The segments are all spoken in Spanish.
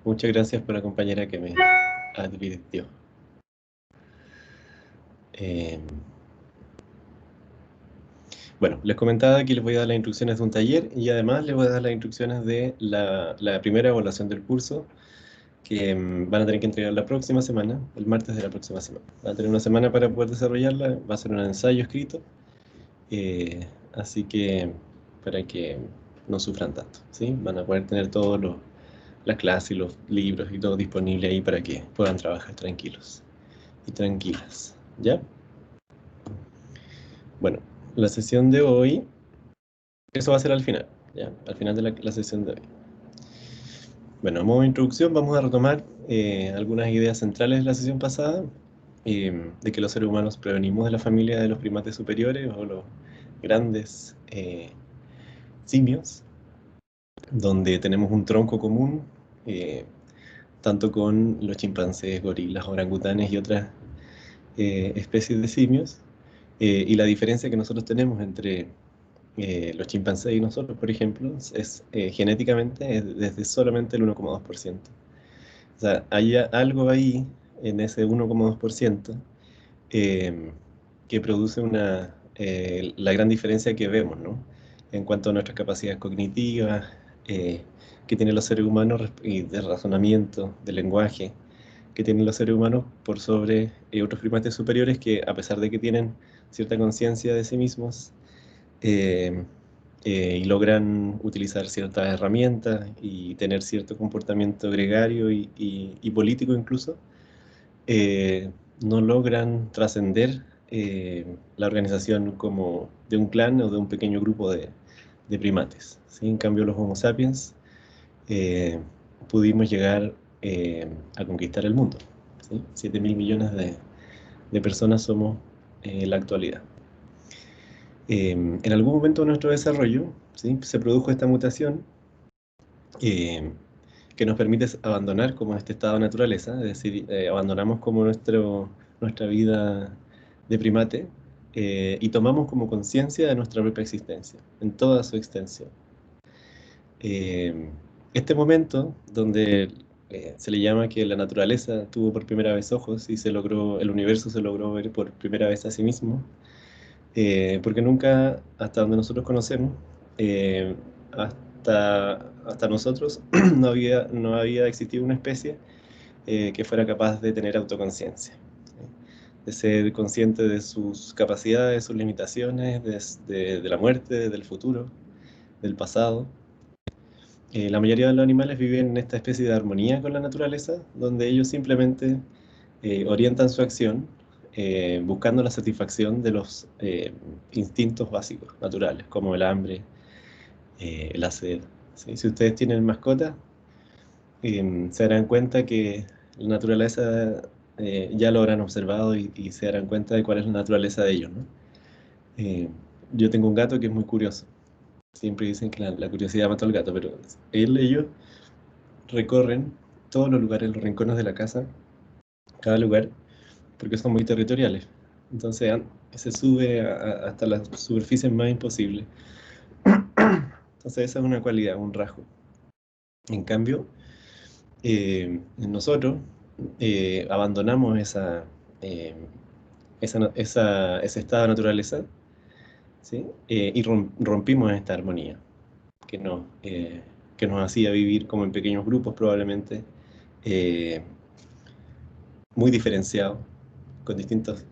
Muchas gracias por la compañera que me advirtió. Bueno, les comentaba que les voy a dar las instrucciones de un taller y además les voy a dar las instrucciones de la primera evaluación del curso que van a tener que entregar la próxima semana, el martes de la próxima semana. Van a tener una semana para poder desarrollarla, va a ser un ensayo escrito, así que para que no sufran tanto, ¿sí? Van a poder tener todas las clases y los libros y todo disponible ahí para que puedan trabajar tranquilos y tranquilas, ¿ya? Bueno, la sesión de hoy, eso va a ser al final, ¿ya? Al final de la sesión de hoy. Bueno, a modo de introducción vamos a retomar algunas ideas centrales de la sesión pasada, de que los seres humanos provenimos de la familia de los primates superiores o los grandes simios, donde tenemos un tronco común, tanto con los chimpancés, gorilas, orangutanes y otras especies de simios, y la diferencia que nosotros tenemos entre los chimpancés y nosotros, por ejemplo, es genéticamente es desde solamente el 1,2%. O sea, hay algo ahí en ese 1,2% que produce la gran diferencia que vemos, ¿no? En cuanto a nuestras capacidades cognitivas, que tienen los seres humanos y de razonamiento, de lenguaje, que tienen los seres humanos por sobre otros primates superiores que, a pesar de que tienen cierta conciencia de sí mismos, eh, y logran utilizar ciertas herramientas y tener cierto comportamiento gregario y político incluso, eh, no logran trascender la organización como de un clan o de un pequeño grupo de primates, ¿sí? En cambio, los Homo sapiens eh, pudimos llegar a conquistar el mundo, ¿sí? 7.000 millones de personas somos en la actualidad. En algún momento de nuestro desarrollo, ¿sí? Se produjo esta mutación eh, que nos permite abandonar como este estado de naturaleza, es decir, abandonamos como nuestra vida de primate y tomamos como conciencia de nuestra propia existencia, en toda su extensión. Este momento donde se le llama que la naturaleza tuvo por primera vez ojos y el universo se logró ver por primera vez a sí mismo, porque nunca, hasta donde nosotros conocemos, hasta nosotros no había existido una especie que fuera capaz de tener autoconciencia, de ser consciente de sus capacidades, sus limitaciones, de la muerte, del futuro, del pasado. La mayoría de los animales viven en esta especie de armonía con la naturaleza, donde ellos simplemente orientan su acción buscando la satisfacción de los instintos básicos, naturales, como el hambre, la sed, ¿sí? Si ustedes tienen mascotas, se darán cuenta que la naturaleza ya lo habrán observado y se darán cuenta de cuál es la naturaleza de ellos, ¿no? Eh, yo tengo un gato que es muy curioso. Siempre dicen que la curiosidad mató al gato, pero ellos recorren todos los lugares, los rincones de la casa, cada lugar, porque son muy territoriales. Entonces se sube hasta las superficies más imposibles. Entonces esa es una cualidad, un rasgo. En cambio, nosotros abandonamos eh, ese estado de naturaleza, ¿sí? Y rompimos esta armonía que que nos hacía vivir como en pequeños grupos probablemente, eh, muy diferenciados, con distintas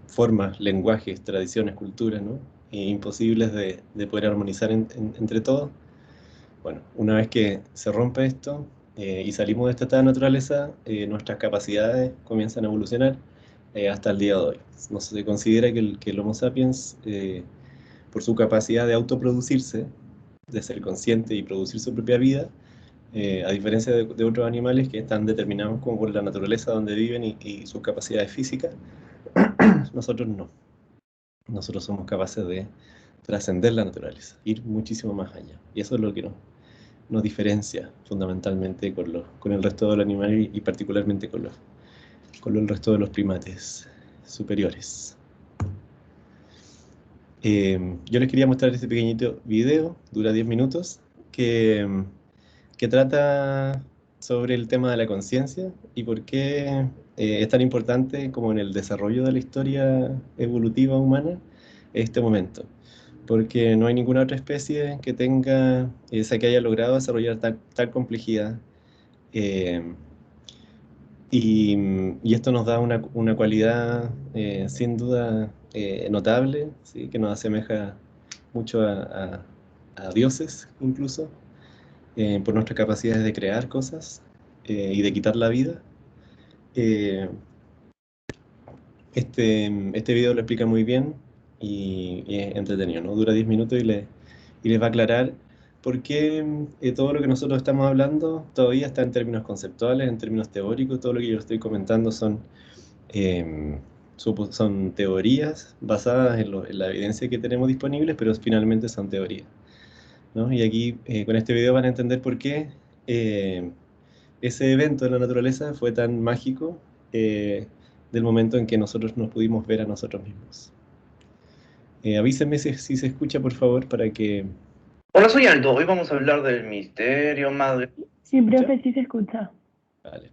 formas, lenguajes, tradiciones, culturas, ¿no? Imposibles de poder armonizar entre todos. Bueno, una vez que se rompe esto y salimos de esta estado de naturaleza, nuestras capacidades comienzan a evolucionar hasta el día de hoy. No se considera que el Homo sapiens, por su capacidad de autoproducirse, de ser consciente y producir su propia vida, a diferencia de otros animales que están determinados como por la naturaleza donde viven y sus capacidades físicas, nosotros no. Nosotros somos capaces de trascender la naturaleza, ir muchísimo más allá. Y eso es lo que nos diferencia fundamentalmente con el resto del animal y particularmente con el resto de los primates superiores. Yo les quería mostrar este pequeñito video, dura 10 minutos, que trata sobre el tema de la conciencia y por qué es tan importante como en el desarrollo de la historia evolutiva humana este momento. Porque no hay ninguna otra especie que tenga, esa que haya logrado desarrollar tal complejidad. eh, y esto nos da una cualidad sin duda notable, ¿sí? Que nos asemeja mucho a dioses incluso, por nuestras capacidades de crear cosas y de quitar la vida. Eh, este video lo explica muy bien y es entretenido, ¿no? Dura 10 minutos y les va a aclarar por qué todo lo que nosotros estamos hablando todavía está en términos conceptuales, en términos teóricos. Todo lo que yo estoy comentando eh, son teorías basadas en la evidencia que tenemos disponibles, pero finalmente son teorías, ¿no? Y aquí con este video van a entender por qué eh, ese evento en la naturaleza fue tan mágico del momento en que nosotros nos pudimos ver a nosotros mismos. Avísenme si se escucha, por favor, para que... Hola, soy Aldo. Hoy vamos a hablar del misterio más... Sí, profe, sí se escucha. Vale,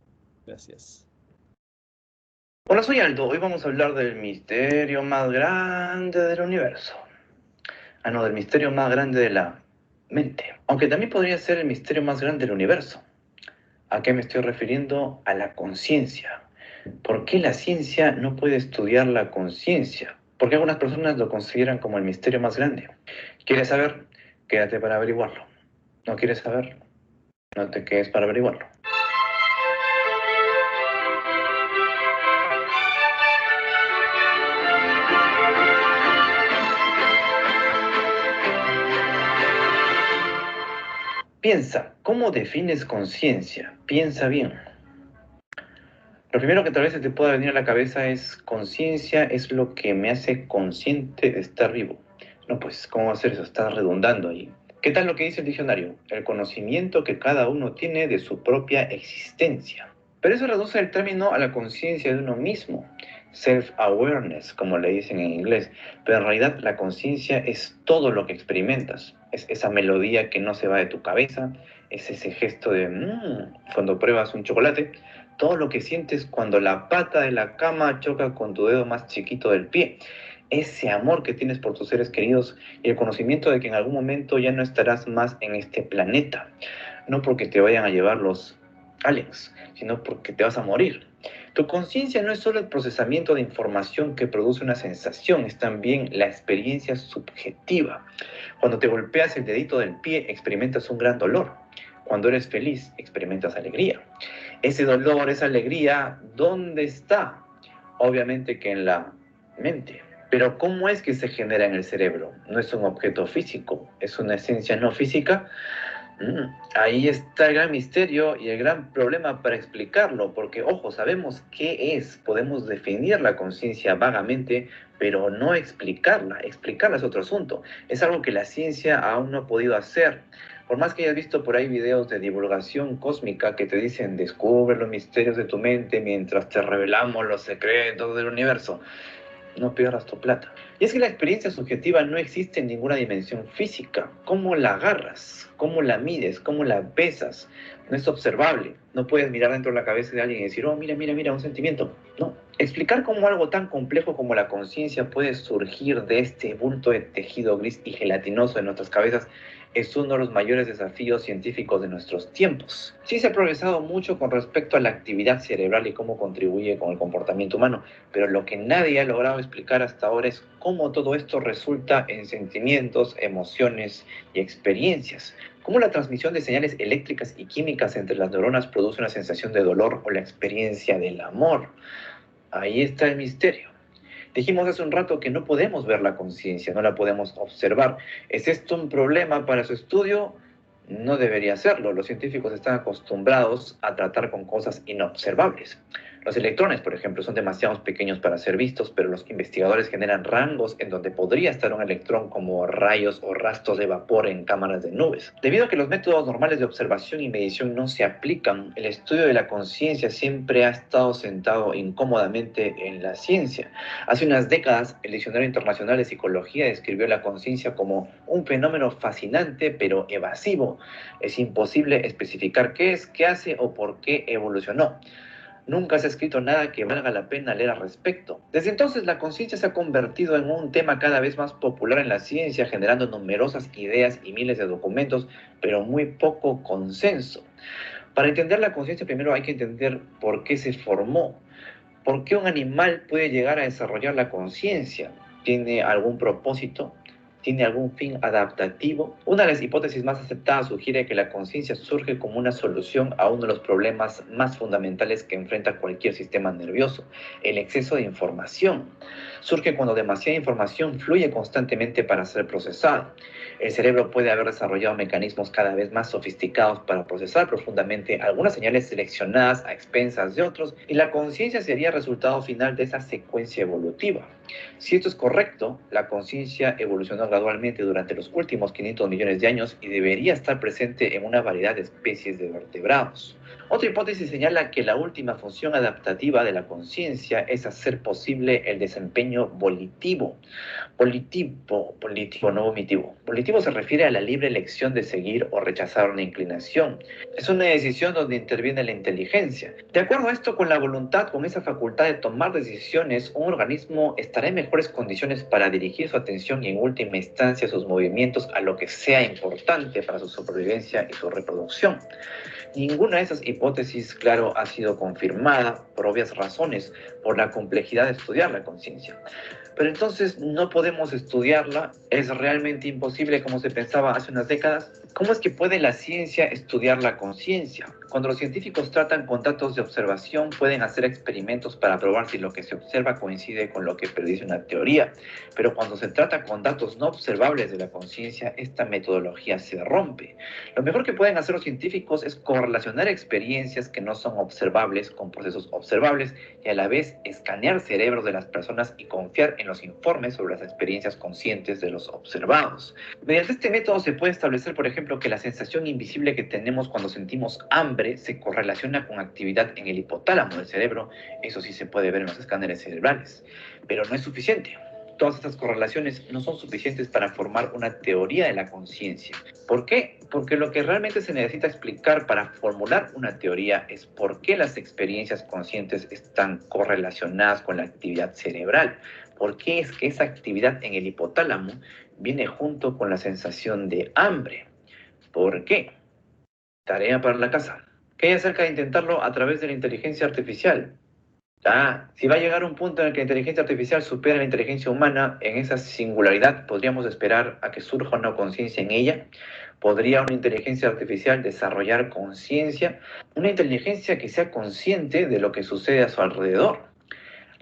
gracias. Hola, soy Aldo. Hoy vamos a hablar del misterio más grande del universo. Ah, no, del misterio más grande de la mente. Aunque también podría ser el misterio más grande del universo. ¿A qué me estoy refiriendo? A la conciencia. ¿Por qué la ciencia no puede estudiar la conciencia? ¿Por qué algunas personas lo consideran como el misterio más grande? ¿Quieres saber? Quédate para averiguarlo. ¿No quieres saber? No te quedes para averiguarlo. Piensa, ¿cómo defines conciencia? Piensa bien. Lo primero que tal vez se te pueda venir a la cabeza es conciencia es lo que me hace consciente de estar vivo. No, pues, ¿cómo va a ser eso? Está redundando ahí. ¿Qué tal lo que dice el diccionario? El conocimiento que cada uno tiene de su propia existencia. Pero eso reduce el término a la conciencia de uno mismo. Self-awareness, como le dicen en inglés. Pero en realidad la conciencia es todo lo que experimentas. Es esa melodía que no se va de tu cabeza. Es ese gesto de cuando pruebas un chocolate. Todo lo que sientes cuando la pata de la cama choca con tu dedo más chiquito del pie. Ese amor que tienes por tus seres queridos y el conocimiento de que en algún momento ya no estarás más en este planeta. No porque te vayan a llevar los aliens, sino porque te vas a morir. Tu conciencia no es solo el procesamiento de información que produce una sensación, es también la experiencia subjetiva. Cuando te golpeas el dedito del pie, experimentas un gran dolor. Cuando eres feliz, experimentas alegría. Ese dolor, esa alegría, ¿dónde está? Obviamente que en la mente. Pero ¿cómo es que se genera en el cerebro? No es un objeto físico, es una esencia no física. Ahí está el gran misterio y el gran problema para explicarlo, porque, ojo, sabemos qué es, podemos definir la conciencia vagamente, pero no explicarla. Explicarla es otro asunto. Es algo que la ciencia aún no ha podido hacer. Por más que hayas visto por ahí videos de divulgación cósmica que te dicen descubre los misterios de tu mente mientras te revelamos los secretos del universo, no pierdas tu plata. Y es que la experiencia subjetiva no existe en ninguna dimensión física. ¿Cómo la agarras? ¿Cómo la mides? ¿Cómo la pesas? No es observable. No puedes mirar dentro de la cabeza de alguien y decir, oh, mira, mira, mira, un sentimiento. No. Explicar cómo algo tan complejo como la conciencia puede surgir de este bulto de tejido gris y gelatinoso de nuestras cabezas es uno de los mayores desafíos científicos de nuestros tiempos. Sí se ha progresado mucho con respecto a la actividad cerebral y cómo contribuye con el comportamiento humano, pero lo que nadie ha logrado explicar hasta ahora es cómo todo esto resulta en sentimientos, emociones y experiencias. Cómo la transmisión de señales eléctricas y químicas entre las neuronas produce una sensación de dolor o la experiencia del amor. Ahí está el misterio. Dijimos hace un rato que no podemos ver la conciencia, no la podemos observar. ¿Es esto un problema para su estudio? No debería serlo. Los científicos están acostumbrados a tratar con cosas inobservables. Los electrones, por ejemplo, son demasiado pequeños para ser vistos, pero los investigadores generan rangos en donde podría estar un electrón, como rayos o rastros de vapor en cámaras de nubes. Debido a que los métodos normales de observación y medición no se aplican, el estudio de la conciencia siempre ha estado sentado incómodamente en la ciencia. Hace unas décadas, el Diccionario Internacional de Psicología describió la conciencia como un fenómeno fascinante pero evasivo. Es imposible especificar qué es, qué hace o por qué evolucionó. Nunca se ha escrito nada que valga la pena leer al respecto. Desde entonces, la conciencia se ha convertido en un tema cada vez más popular en la ciencia, generando numerosas ideas y miles de documentos, pero muy poco consenso. Para entender la conciencia, primero hay que entender por qué se formó. ¿Por qué un animal puede llegar a desarrollar la conciencia? ¿Tiene algún propósito? ¿Tiene algún fin adaptativo? Una de las hipótesis más aceptadas sugiere que la conciencia surge como una solución a uno de los problemas más fundamentales que enfrenta cualquier sistema nervioso: el exceso de información. Surge cuando demasiada información fluye constantemente para ser procesada. El cerebro puede haber desarrollado mecanismos cada vez más sofisticados para procesar profundamente algunas señales seleccionadas a expensas de otros, y la conciencia sería el resultado final de esa secuencia evolutiva. Si esto es correcto, la conciencia evolucionó gradualmente durante los últimos 500 millones de años y debería estar presente en una variedad de especies de vertebrados. Otra hipótesis señala que la última función adaptativa de la conciencia es hacer posible el desempeño volitivo. Volitivo, no vomitivo. Volitivo se refiere a la libre elección de seguir o rechazar una inclinación. Es una decisión donde interviene la inteligencia. De acuerdo a esto, con la voluntad, con esa facultad de tomar decisiones, un organismo estará en mejores condiciones para dirigir su atención y en última instancia sus movimientos a lo que sea importante para su supervivencia y su reproducción. Ninguna de esas hipótesis, claro, ha sido confirmada por obvias razones, por la complejidad de estudiar la conciencia. Pero entonces no podemos estudiarla, es realmente imposible como se pensaba hace unas décadas. ¿Cómo es que puede la ciencia estudiar la conciencia? Cuando los científicos tratan con datos de observación, pueden hacer experimentos para probar si lo que se observa coincide con lo que predice una teoría. Pero cuando se trata con datos no observables de la conciencia, esta metodología se rompe. Lo mejor que pueden hacer los científicos es correlacionar experiencias que no son observables con procesos observables y a la vez escanear cerebros de las personas y confiar en los informes sobre las experiencias conscientes de los observados. Mediante este método se puede establecer, por ejemplo, que la sensación invisible que tenemos cuando sentimos hambre se correlaciona con actividad en el hipotálamo del cerebro. Eso sí se puede ver en los escáneres cerebrales, pero no es suficiente. Todas estas correlaciones no son suficientes para formar una teoría de la conciencia. ¿Por qué? Porque lo que realmente se necesita explicar para formular una teoría es por qué las experiencias conscientes están correlacionadas con la actividad cerebral. ¿Por qué es que esa actividad en el hipotálamo viene junto con la sensación de hambre? ¿Por qué? Tarea para la casa. ¿Qué hay acerca de intentarlo a través de la inteligencia artificial? Si va a llegar un punto en el que la inteligencia artificial supera la inteligencia humana, en esa singularidad podríamos esperar a que surja una conciencia en ella. ¿Podría una inteligencia artificial desarrollar conciencia? Una inteligencia que sea consciente de lo que sucede a su alrededor.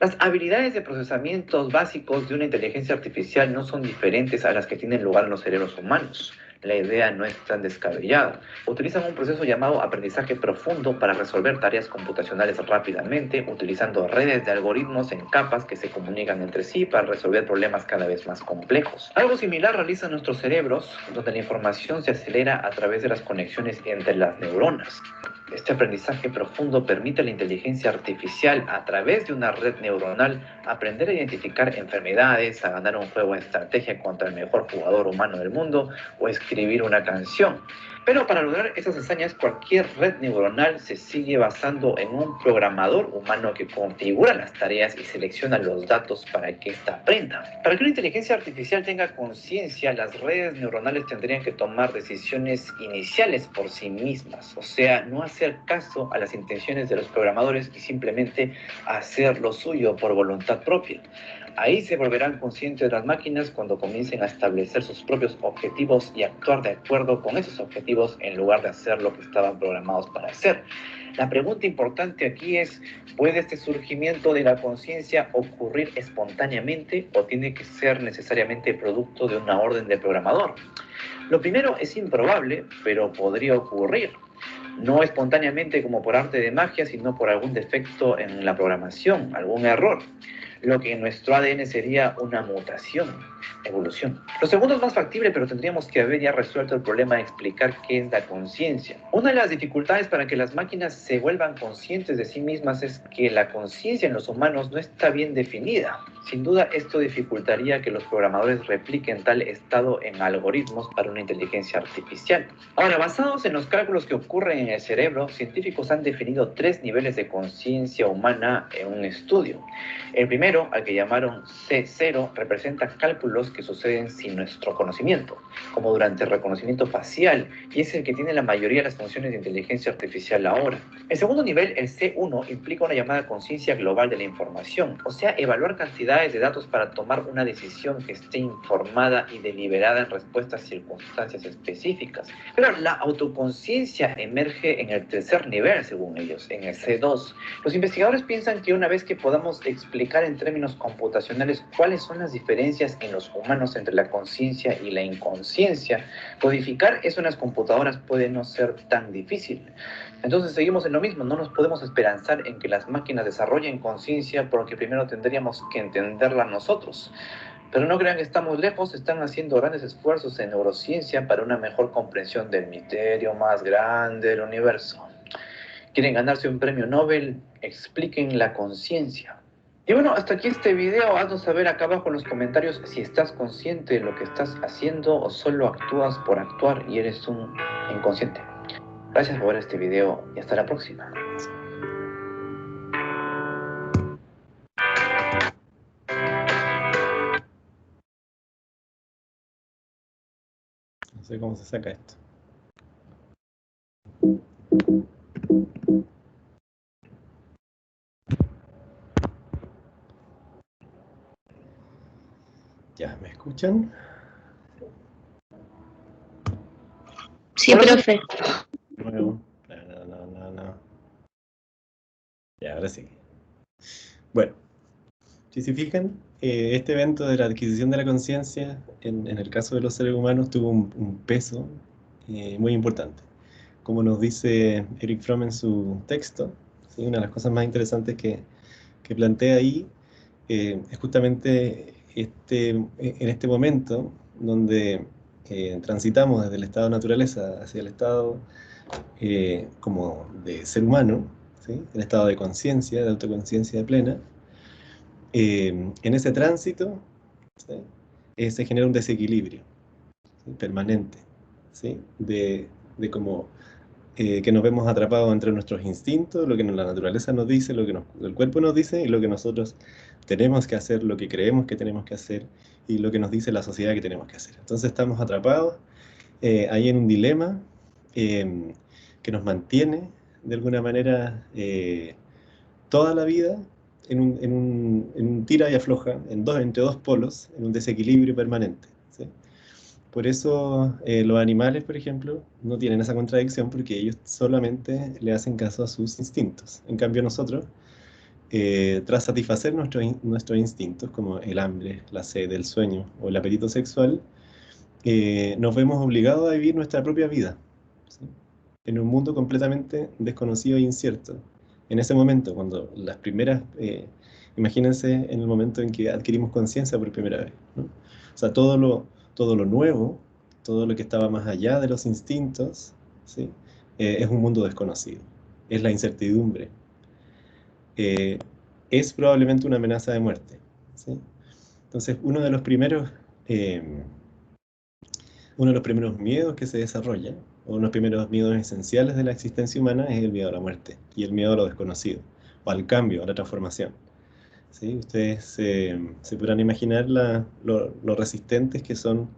Las habilidades de procesamiento básicos de una inteligencia artificial no son diferentes a las que tienen lugar en los cerebros humanos. La idea no es tan descabellada. Utilizan un proceso llamado aprendizaje profundo para resolver tareas computacionales rápidamente, utilizando redes de algoritmos en capas que se comunican entre sí para resolver problemas cada vez más complejos. Algo similar realizan nuestros cerebros, donde la información se acelera a través de las conexiones entre las neuronas. Este aprendizaje profundo permite a la inteligencia artificial, a través de una red neuronal, aprender a identificar enfermedades, a ganar un juego de estrategia contra el mejor jugador humano del mundo o escribir una canción. Pero para lograr esas hazañas, cualquier red neuronal se sigue basando en un programador humano que configura las tareas y selecciona los datos para que ésta aprenda. Para que una inteligencia artificial tenga conciencia, las redes neuronales tendrían que tomar decisiones iniciales por sí mismas, o sea, no hacer caso a las intenciones de los programadores y simplemente hacer lo suyo por voluntad propia. Ahí se volverán conscientes las máquinas cuando comiencen a establecer sus propios objetivos y actuar de acuerdo con esos objetivos en lugar de hacer lo que estaban programados para hacer. La pregunta importante aquí es, ¿puede este surgimiento de la conciencia ocurrir espontáneamente o tiene que ser necesariamente producto de una orden del programador? Lo primero es improbable, pero podría ocurrir. no espontáneamente como por arte de magia, sino por algún defecto en la programación, algún error. Lo que en nuestro ADN sería una mutación, evolución. Lo segundo es más factible, pero tendríamos que haber ya resuelto el problema de explicar qué es la conciencia. Una de las dificultades para que las máquinas se vuelvan conscientes de sí mismas es que la conciencia en los humanos no está bien definida. Sin duda, esto dificultaría que los programadores repliquen tal estado en algoritmos para una inteligencia artificial. Ahora, basados en los cálculos que ocurren en el cerebro, científicos han definido 3 niveles de conciencia humana en un estudio. El primero, al que llamaron C0, representa cálculos que suceden sin nuestro conocimiento, como durante el reconocimiento facial, y es el que tiene la mayoría de las funciones de inteligencia artificial ahora. El segundo nivel, el C1, implica una llamada conciencia global de la información, o sea, evaluar cantidades de datos para tomar una decisión que esté informada y deliberada en respuesta a circunstancias específicas. Pero la autoconciencia emerge en el tercer nivel, según ellos, en el C2. Los investigadores piensan que una vez que podamos explicar en términos computacionales cuáles son las diferencias en los humanos entre la conciencia y la inconsciencia, codificar eso en las computadoras puede no ser tan difícil. Entonces seguimos en lo mismo, no nos podemos esperanzar en que las máquinas desarrollen conciencia porque primero tendríamos que entenderla nosotros. Pero no crean que estamos lejos, están haciendo grandes esfuerzos en neurociencia para una mejor comprensión del misterio más grande del universo. ¿Quieren ganarse un premio Nobel? Expliquen la conciencia. Y bueno, hasta aquí este video. Haznos saber acá abajo en los comentarios si estás consciente de lo que estás haciendo o solo actúas por actuar y eres un inconsciente. Gracias por ver este video y hasta la próxima. No sé cómo se saca esto. Ya, ¿me escuchan? Sí, profe. Nuevo. No. Ya, ahora sí. Bueno, si se fijan, este evento de la adquisición de la conciencia, en el caso de los seres humanos, tuvo un peso muy importante. Como nos dice Eric Fromm en su texto, ¿sí? Una de las cosas más interesantes que plantea ahí es justamente en este momento donde transitamos desde el estado de naturaleza hacia el estado como de ser humano, ¿sí? El estado de conciencia, de autoconciencia plena. En ese tránsito, ¿sí? Se genera un desequilibrio, ¿sí? Permanente, ¿sí? De como que nos vemos atrapados entre nuestros instintos, lo que la naturaleza nos dice, lo que el cuerpo nos dice y lo que nosotros tenemos que hacer, lo que creemos que tenemos que hacer y lo que nos dice la sociedad que tenemos que hacer. Entonces estamos atrapados ahí en un dilema que nos mantiene de alguna manera toda la vida en un tira y afloja, entre dos polos, en un desequilibrio permanente, ¿sí? Por eso los animales, por ejemplo, no tienen esa contradicción porque ellos solamente le hacen caso a sus instintos. En cambio nosotros, tras satisfacer nuestros instintos, como el hambre, la sed, el sueño o el apetito sexual, nos vemos obligados a vivir nuestra propia vida, ¿sí? En un mundo completamente desconocido e incierto. En ese momento, cuando las primeras, imagínense en el momento en que adquirimos conciencia por primera vez, ¿no? O sea, todo lo nuevo, todo lo que estaba más allá de los instintos, ¿sí? Es un mundo desconocido, es la incertidumbre, es probablemente una amenaza de muerte, ¿sí? Entonces, uno de los primeros miedos que se desarrollan, o uno de los primeros miedos esenciales de la existencia humana es el miedo a la muerte y el miedo a lo desconocido, o al cambio, a la transformación, ¿sí? Ustedes se podrán imaginar lo resistentes que son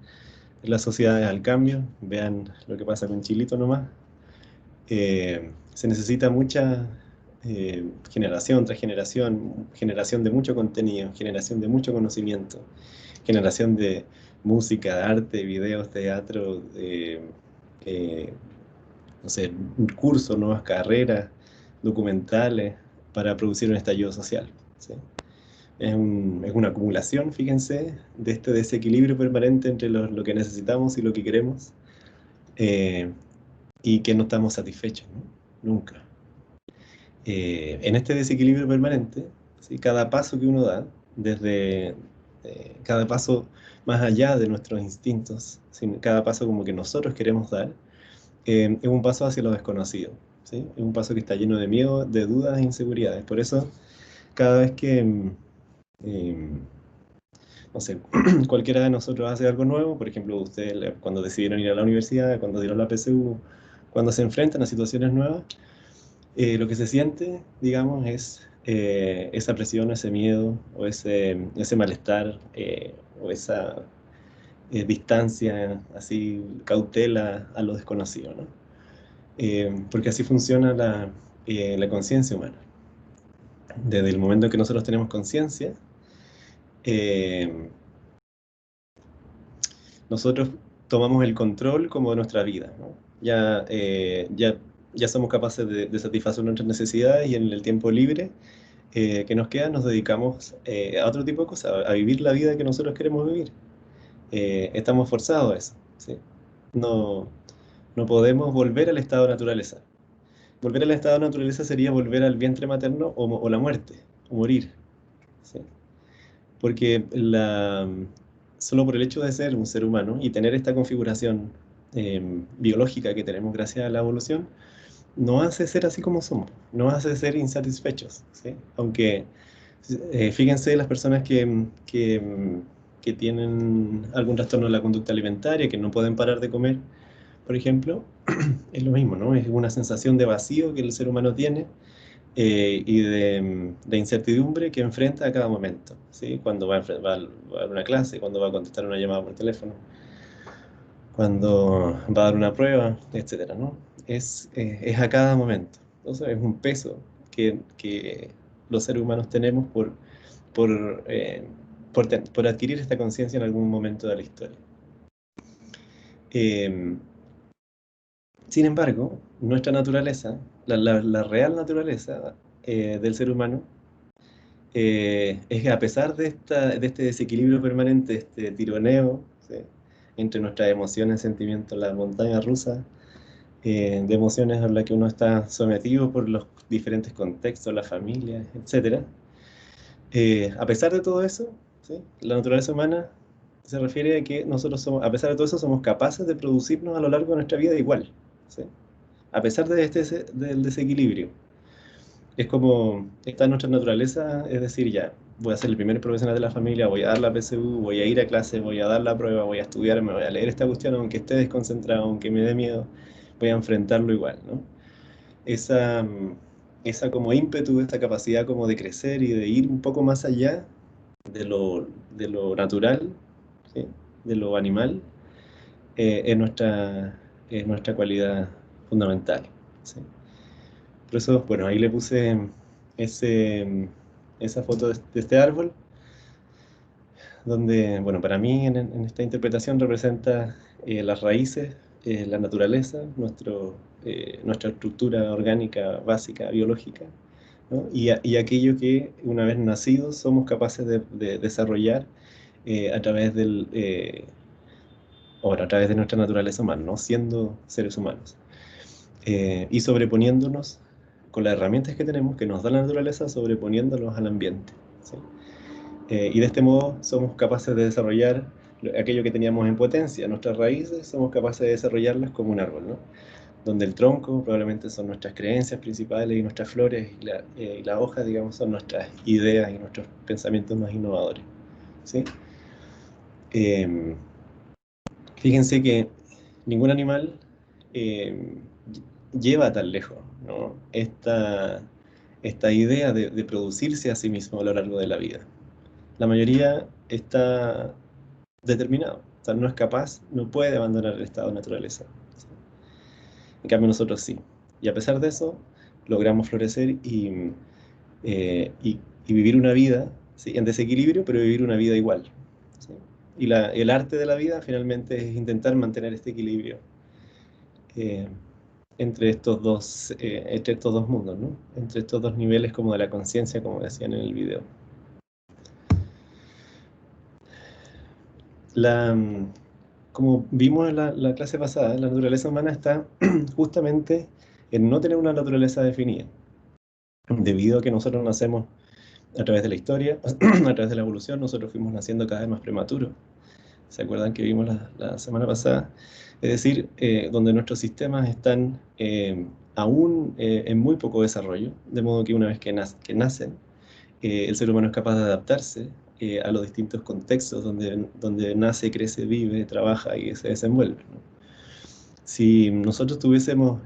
las sociedades al cambio. Vean lo que pasa con Chilito nomás. Se necesita mucha generación tras generación de mucho contenido, generación de mucho conocimiento, generación de música, de arte, videos, teatro, no sé, cursos, nuevas carreras, documentales, para producir un estallido social, ¿sí? Es una acumulación, fíjense, de este desequilibrio permanente entre lo que necesitamos y lo que queremos, y que no estamos satisfechos, ¿no? Nunca. En este desequilibrio permanente, ¿sí? Cada paso que uno da, desde cada paso más allá de nuestros instintos, ¿sí? Cada paso como que nosotros queremos dar, es un paso hacia lo desconocido, ¿sí? Es un paso que está lleno de miedo, de dudas e inseguridades. Por eso, cada vez que, no sé, cualquiera de nosotros hace algo nuevo, por ejemplo, ustedes cuando decidieron ir a la universidad, cuando dieron la PSU, cuando se enfrentan a situaciones nuevas, lo que se siente, digamos, es esa presión, ese miedo, o ese malestar, o esa distancia, así, cautela a lo desconocido, ¿no? Porque así funciona la conciencia humana. Desde el momento en que nosotros tenemos conciencia, nosotros tomamos el control como de nuestra vida, ¿no? Ya somos capaces de satisfacer nuestras necesidades y en el tiempo libre que nos queda nos dedicamos a otro tipo de cosas, a vivir la vida que nosotros queremos vivir. Estamos forzados a eso, ¿sí? No, no podemos volver al estado de naturaleza. Volver al estado de naturaleza sería volver al vientre materno o la muerte, o morir, ¿sí? Porque solo por el hecho de ser un ser humano y tener esta configuración biológica que tenemos gracias a la evolución, nos hace ser así como somos, nos hace ser insatisfechos, ¿sí? Aunque, fíjense las personas que tienen algún trastorno de la conducta alimentaria, que no pueden parar de comer, por ejemplo, es lo mismo, ¿no? Es una sensación de vacío que el ser humano tiene y de incertidumbre que enfrenta a cada momento, ¿sí? Cuando va a una clase, cuando va a contestar una llamada por teléfono, cuando va a dar una prueba, etcétera, ¿no? Es a cada momento. Entonces es un peso que los seres humanos tenemos por, eh, por adquirir esta conciencia en algún momento de la historia. Sin embargo, nuestra naturaleza, la real naturaleza del ser humano, es que a pesar de este desequilibrio permanente, este tironeo, ¿sí? Entre nuestras emociones, sentimientos, la montaña rusa de emociones a la que uno está sometido por los diferentes contextos, la familia, etc. A pesar de todo eso, ¿sí? La naturaleza humana se refiere a que nosotros somos, a pesar de todo eso, somos capaces de producirnos a lo largo de nuestra vida igual, ¿sí? A pesar del desequilibrio. Es como, está en nuestra naturaleza, es decir, ya, voy a ser el primer profesional de la familia, voy a dar la PSU, voy a ir a clase, voy a dar la prueba, voy a estudiar, me voy a leer esta cuestión, aunque esté desconcentrado, aunque me dé miedo, voy a enfrentarlo igual, ¿no? Esa, esa como ímpetu, esta capacidad como de crecer y de ir un poco más allá de lo natural, ¿sí? De lo animal, es nuestra cualidad fundamental, ¿sí? Por eso, bueno, ahí le puse esa foto de este árbol, donde, bueno, para mí en esta interpretación representa las raíces, la naturaleza, nuestra estructura orgánica básica, biológica, ¿no? Y aquello que una vez nacidos somos capaces de desarrollar a través a través de nuestra naturaleza humana, ¿no? Siendo seres humanos. Y sobreponiéndonos con las herramientas que tenemos, que nos da la naturaleza, sobreponiéndonos al ambiente, ¿sí? Y de este modo somos capaces de desarrollar aquello que teníamos en potencia, nuestras raíces, somos capaces de desarrollarlas como un árbol, ¿no? Donde el tronco probablemente son nuestras creencias principales y nuestras flores, y la hoja, digamos, son nuestras ideas y nuestros pensamientos más innovadores, ¿sí? Fíjense que ningún animal eh, lleva tan lejos, ¿no? Esta idea de producirse a sí mismo a lo largo de la vida. La mayoría está determinado, o sea, no es capaz, no puede abandonar el estado de naturaleza, ¿sí? En cambio nosotros sí. Y a pesar de eso, logramos florecer y vivir una vida, ¿sí? En desequilibrio, pero vivir una vida igual, ¿sí? Y el arte de la vida finalmente es intentar mantener este equilibrio eh, entre estos dos mundos, ¿no? Entre estos dos niveles como de la conciencia, como decían en el video. La, como vimos en la clase pasada, la naturaleza humana está justamente en no tener una naturaleza definida, debido a que nosotros nacemos a través de la historia, a través de la evolución, nosotros fuimos naciendo cada vez más prematuros. ¿Se acuerdan que vimos la semana pasada? Es decir, donde nuestros sistemas están aún en muy poco desarrollo, de modo que una vez que nacen, el ser humano es capaz de adaptarse a los distintos contextos donde nace, crece, vive, trabaja y se desenvuelve, ¿no? Si nosotros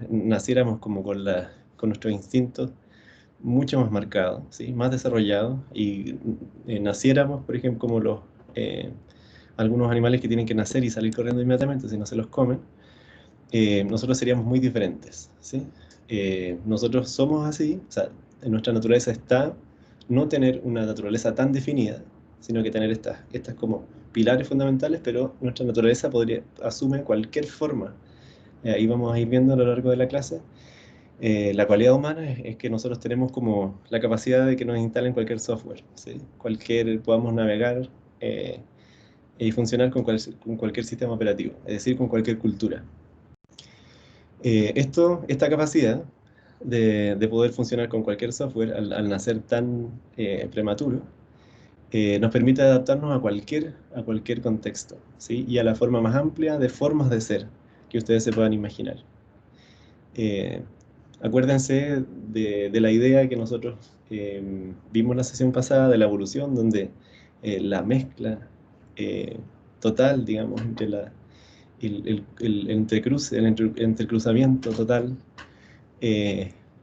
naciéramos como con nuestros instintos mucho más marcados, ¿sí? Más desarrollados, y naciéramos, por ejemplo, como algunos animales que tienen que nacer y salir corriendo inmediatamente si no se los comen, nosotros seríamos muy diferentes, ¿sí? Nosotros somos así, o sea, en nuestra naturaleza está no tener una naturaleza tan definida, sino que tener estas como pilares fundamentales, pero nuestra naturaleza asume cualquier forma. Ahí vamos a ir viendo a lo largo de la clase. La cualidad humana es que nosotros tenemos como la capacidad de que nos instalen cualquier software, ¿sí? Podamos navegar y funcionar con cualquier sistema operativo, es decir, con cualquier cultura. Esta capacidad de poder funcionar con cualquier software al nacer tan prematuro, nos permite adaptarnos a cualquier contexto, ¿sí? Y a la forma más amplia de formas de ser que ustedes se puedan imaginar. Acuérdense de la idea que nosotros vimos la sesión pasada de la evolución, donde la mezcla total, digamos, entre el entrecruzamiento total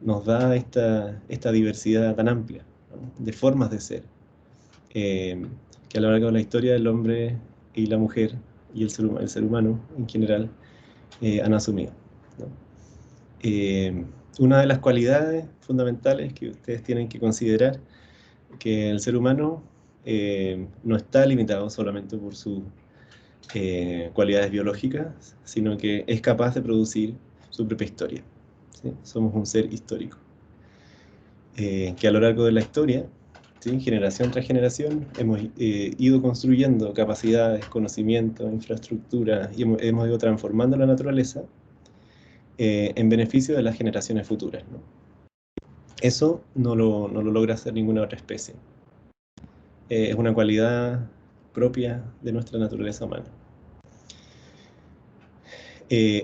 nos da esta diversidad tan amplia, ¿no? De formas de ser, que a lo largo de la historia el hombre y la mujer y el ser humano en general han asumido, ¿no? Una de las cualidades fundamentales que ustedes tienen que considerar, que el ser humano no está limitado solamente por sus cualidades biológicas, sino que es capaz de producir su propia historia, ¿sí? Somos un ser histórico, que a lo largo de la historia, ¿sí? Generación tras generación, hemos ido construyendo capacidades, conocimientos, infraestructura, y hemos ido transformando la naturaleza en beneficio de las generaciones futuras, ¿no? Eso no lo logra hacer ninguna otra especie. Es una cualidad propia de nuestra naturaleza humana.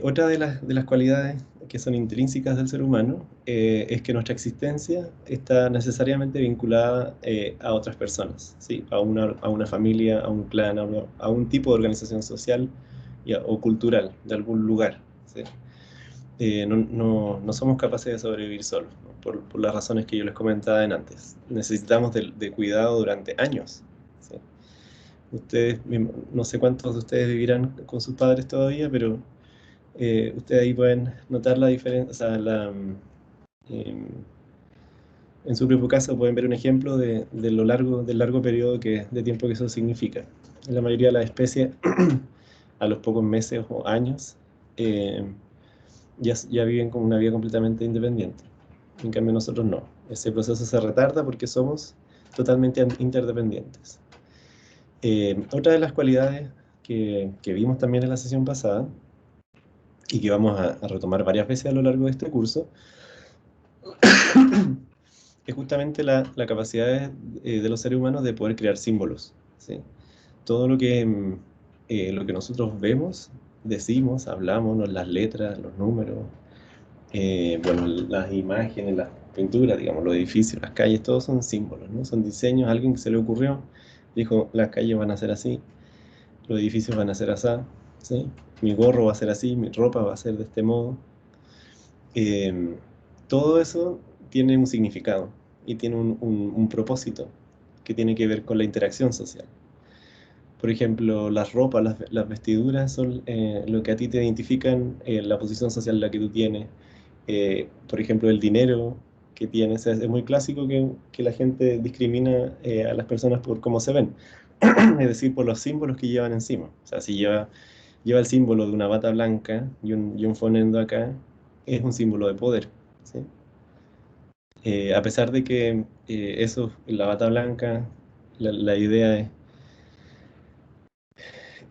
Otra de las cualidades que son intrínsecas del ser humano es que nuestra existencia está necesariamente vinculada a otras personas, ¿sí? A una familia, a un clan, a un tipo de organización social o cultural de algún lugar, ¿sí? No somos capaces de sobrevivir solos, ¿no? Por las razones que yo les comentaba antes. Necesitamos de cuidado durante años, ¿sí? No sé cuántos de ustedes vivirán con sus padres todavía, pero ustedes ahí pueden notar la diferencia, o sea, en su propio caso pueden ver un ejemplo del largo periodo de tiempo que eso significa. En la mayoría de las especies, a los pocos meses o años, ya viven con una vida completamente independiente. En cambio nosotros no. Ese proceso se retarda porque somos totalmente interdependientes. Otra de las cualidades que vimos también en la sesión pasada, y que vamos a retomar varias veces a lo largo de este curso, es justamente la capacidad de los seres humanos de poder crear símbolos, ¿sí? Todo lo que nosotros vemos, decimos, hablamos, las letras, los números, bueno, las imágenes, las pinturas, digamos, los edificios, las calles, todos son símbolos, ¿no? Son diseños, a alguien que se le ocurrió, dijo, las calles van a ser así, los edificios van a ser así, ¿sí? Mi gorro va a ser así, mi ropa va a ser de este modo. Todo eso tiene un significado y tiene un propósito que tiene que ver con la interacción social. Por ejemplo, las ropas, las vestiduras son lo que a ti te identifican, la posición social en la que tú tienes. Por ejemplo, el dinero que tienes. Es muy clásico que la gente discrimina a las personas por cómo se ven, es decir, por los símbolos que llevan encima. O sea, si lleva el símbolo de una bata blanca y un fonendo acá, es un símbolo de poder, ¿sí? A pesar de que la bata blanca, la idea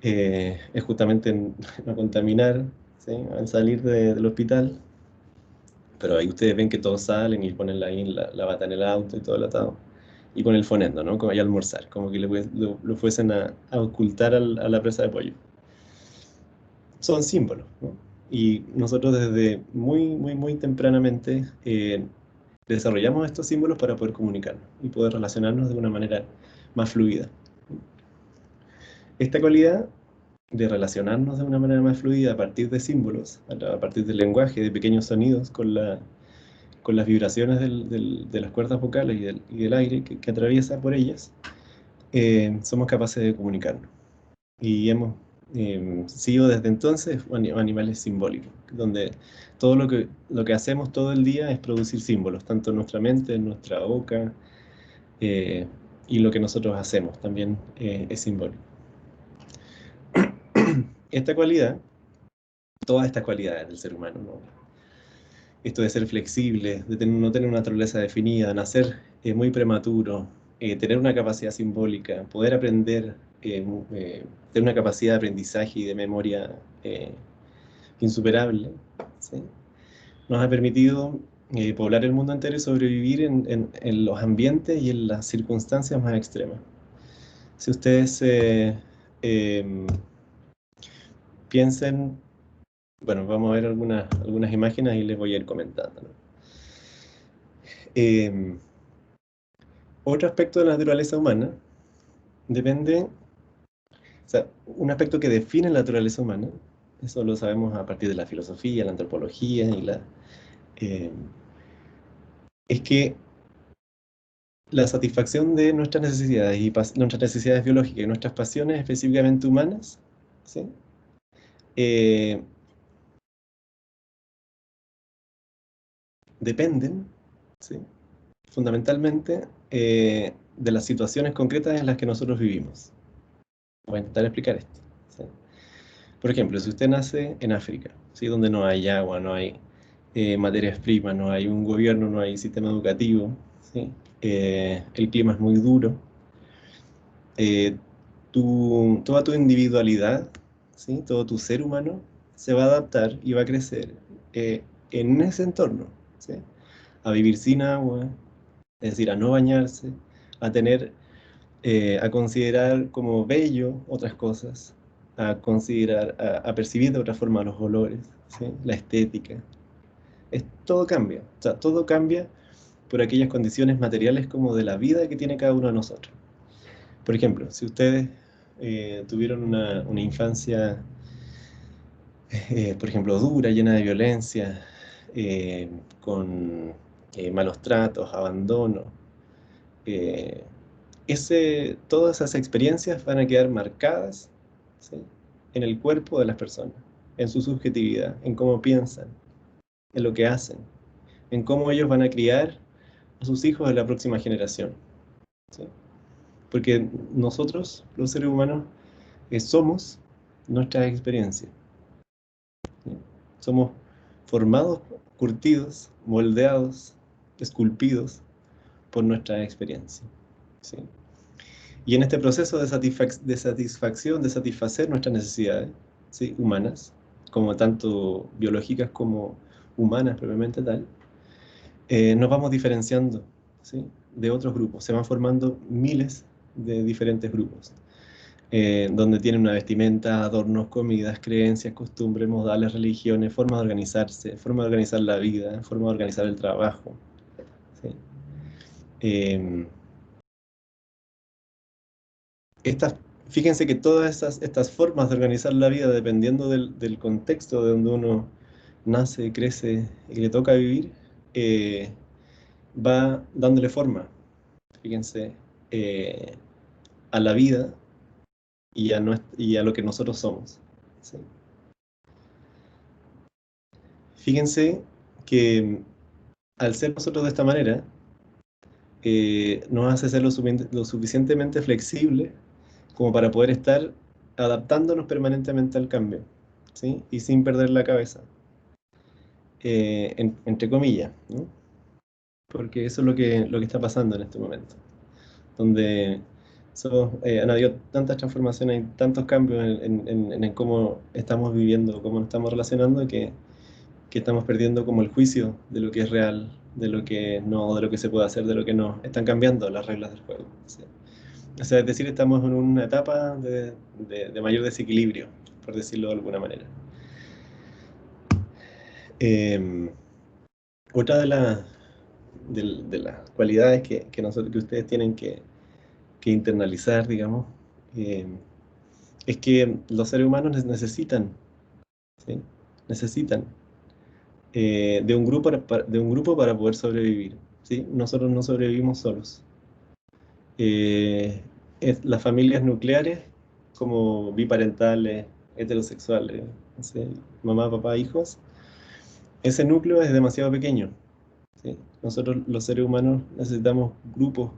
es justamente no contaminar, ¿sí? Al salir del hospital. Pero ahí ustedes ven que todos salen y ponen la bata en el auto y todo el atado. Y con el fonendo, ¿no? Como ahí a almorzar, como que lo fuesen a ocultar a la presa de pollo. Son símbolos, ¿no? Y nosotros desde muy tempranamente desarrollamos estos símbolos para poder comunicarnos y poder relacionarnos de una manera más fluida. Esta cualidad de relacionarnos de una manera más fluida a partir de símbolos, a partir del lenguaje, de pequeños sonidos, con las vibraciones de las cuerdas vocales y del aire que atraviesa por ellas, somos capaces de comunicarnos. Y hemos sido desde entonces animales simbólicos, donde todo lo que hacemos todo el día es producir símbolos, tanto en nuestra mente, en nuestra boca, y lo que nosotros hacemos también es simbólico. Esta cualidad, todas estas cualidades del ser humano, ¿no? Esto de ser flexible, de no tener una naturaleza definida, nacer muy prematuro, tener una capacidad simbólica, poder aprender, tener una capacidad de aprendizaje y de memoria insuperable, ¿sí? Nos ha permitido poblar el mundo entero y sobrevivir en los ambientes y en las circunstancias más extremas. Si ustedes piensen, bueno, vamos a ver algunas imágenes y les voy a ir comentando, ¿no? Otro aspecto de la naturaleza humana depende, o sea, un aspecto que define la naturaleza humana, eso lo sabemos a partir de la filosofía, la antropología es que la satisfacción de nuestras necesidades y nuestras necesidades biológicas y nuestras pasiones específicamente humanas, ¿sí? Dependen, ¿sí? Fundamentalmente de las situaciones concretas en las que nosotros vivimos. Voy a intentar explicar esto, ¿sí? Por ejemplo, si usted nace en África, ¿sí? Donde no hay agua, no hay materias primas, no hay un gobierno, no hay sistema educativo, ¿sí? El clima es muy duro, eh, toda tu individualidad, ¿sí? Todo tu ser humano se va a adaptar y va a crecer en ese entorno, ¿sí? A vivir sin agua, es decir, a no bañarse, a tener, a considerar como bello otras cosas, a considerar, a percibir de otra forma los olores, ¿sí? La estética. Todo cambia, o sea, todo cambia por aquellas condiciones materiales como de la vida que tiene cada uno de nosotros. Por ejemplo, si ustedes tuvieron una infancia, por ejemplo, dura, llena de violencia, con malos tratos, abandono, eh, todas esas experiencias van a quedar marcadas, ¿sí? En el cuerpo de las personas, en su subjetividad, en cómo piensan, en lo que hacen, en cómo ellos van a criar a sus hijos de la próxima generación, ¿sí? Porque nosotros, los seres humanos, somos nuestras experiencias, ¿sí? Somos formados, curtidos, moldeados, esculpidos por nuestra experiencia, ¿sí? Y en este proceso de satisfacción, de satisfacer nuestras necesidades, ¿sí? Humanas, como tanto biológicas como humanas propiamente tal, nos vamos diferenciando, ¿sí? De otros grupos. Se van formando miles de diferentes grupos, donde tienen una vestimenta, adornos, comidas, creencias, costumbres, modales, religiones, formas de organizarse, formas de organizar la vida, formas de organizar el trabajo, ¿sí? Estas, fíjense que todas estas formas de organizar la vida, dependiendo del contexto de donde uno nace, crece y le toca vivir, va dándole forma, fíjense, a la vida y a lo que nosotros somos, ¿sí? Fíjense que al ser nosotros de esta manera, nos hace ser lo suficientemente flexible como para poder estar adaptándonos permanentemente al cambio, ¿sí? Y sin perder la cabeza, entre comillas, ¿no? Porque eso es lo que está pasando en este momento, donde Han habido tantas transformaciones y tantos cambios en cómo estamos viviendo, cómo nos estamos relacionando, que estamos perdiendo como el juicio de lo que es real, de lo que no, de lo que se puede hacer, de lo que no. Están cambiando las reglas del juego. ¿Sí? O sea, es decir, estamos en una etapa de mayor desequilibrio, por decirlo de alguna manera. Otra de las cualidades que ustedes tienen que internalizar, digamos, es que los seres humanos necesitan, ¿sí? Necesitan de un grupo para poder sobrevivir, ¿sí? Nosotros no sobrevivimos solos. Las familias nucleares, como biparentales, heterosexuales, no sé, mamá, papá, hijos, ese núcleo es demasiado pequeño, ¿sí? Nosotros los seres humanos necesitamos grupos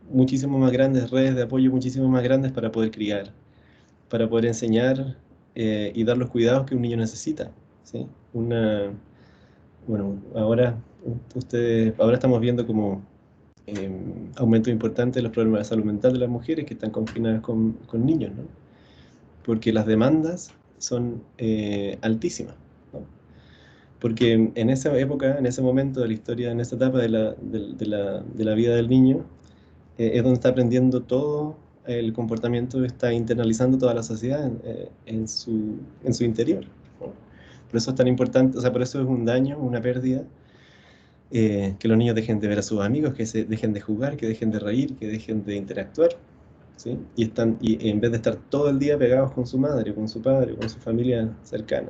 muchísimo más grandes, redes de apoyo muchísimo más grandes para poder criar, para poder enseñar y dar los cuidados que un niño necesita, ¿sí? Bueno, ahora estamos viendo como aumento importante de los problemas de salud mental de las mujeres que están confinadas con niños, ¿no? Porque las demandas son altísimas, ¿no? Porque en esa época, en ese momento de la historia, en esa etapa de la vida del niño, es donde está aprendiendo todo el comportamiento, está internalizando toda la sociedad en su interior, ¿no? Por eso es tan importante, o sea, por eso es un daño, una pérdida, que los niños dejen de ver a sus amigos, que dejen de jugar, que dejen de reír, que dejen de interactuar, ¿sí? Y en vez de estar todo el día pegados con su madre, con su padre, con su familia cercana.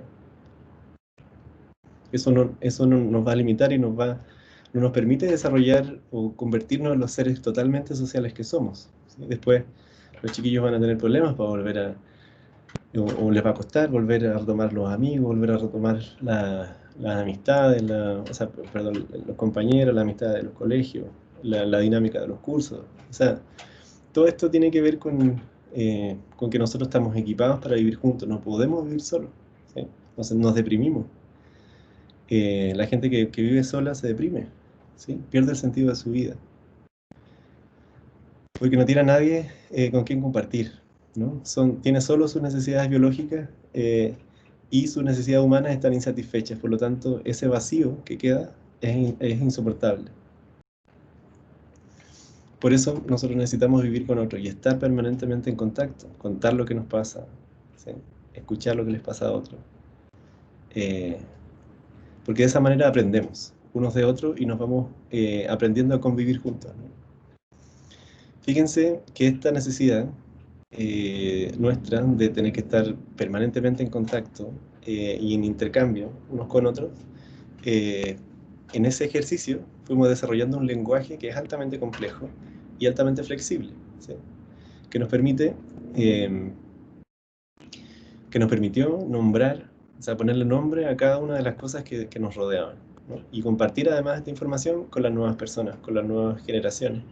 Eso no nos va a limitar y no nos permite desarrollar o convertirnos en los seres totalmente sociales que somos, ¿sí? Después los chiquillos van a tener problemas para volver o les va a costar volver a retomar los amigos, volver a retomar las amistades, perdón, los compañeros, la amistad de los colegios, la dinámica de los cursos. O sea, todo esto tiene que ver con que nosotros estamos equipados para vivir juntos, no podemos vivir solos, ¿sí? Entonces nos deprimimos. La gente que vive sola se deprime, ¿sí? Pierde el sentido de su vida, porque no tiene a nadie con quien compartir, ¿no? Tiene solo sus necesidades biológicas y sus necesidades humanas están insatisfechas, por lo tanto ese vacío que queda es insoportable. Por eso nosotros necesitamos vivir con otros y estar permanentemente en contacto, contar lo que nos pasa, ¿sí? Escuchar lo que les pasa a otros. Porque de esa manera aprendemos unos de otros y nos vamos aprendiendo a convivir juntos, ¿no? Fíjense que esta necesidad nuestra de tener que estar permanentemente en contacto y en intercambio unos con otros, en ese ejercicio fuimos desarrollando un lenguaje que es altamente complejo y altamente flexible, ¿sí? Que nos permitió nombrar, o sea, ponerle nombre a cada una de las cosas que nos rodeaban, ¿no? Y compartir además esta información con las nuevas personas, con las nuevas generaciones.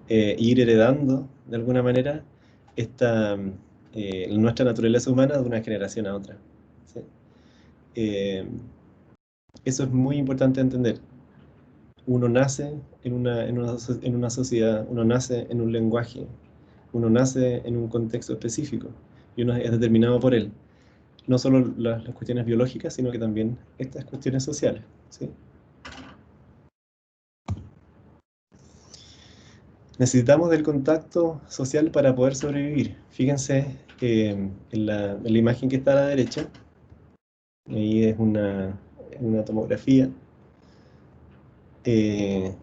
Ir heredando, de alguna manera, nuestra naturaleza humana de una generación a otra, ¿sí? Eso es muy importante entender. Uno nace en una sociedad, uno nace en un lenguaje, uno nace en un contexto específico y uno es determinado por él. No solo las cuestiones biológicas, sino que también estas cuestiones sociales, ¿sí? Necesitamos del contacto social para poder sobrevivir. Fíjense en la imagen que está a la derecha, ahí es una tomografía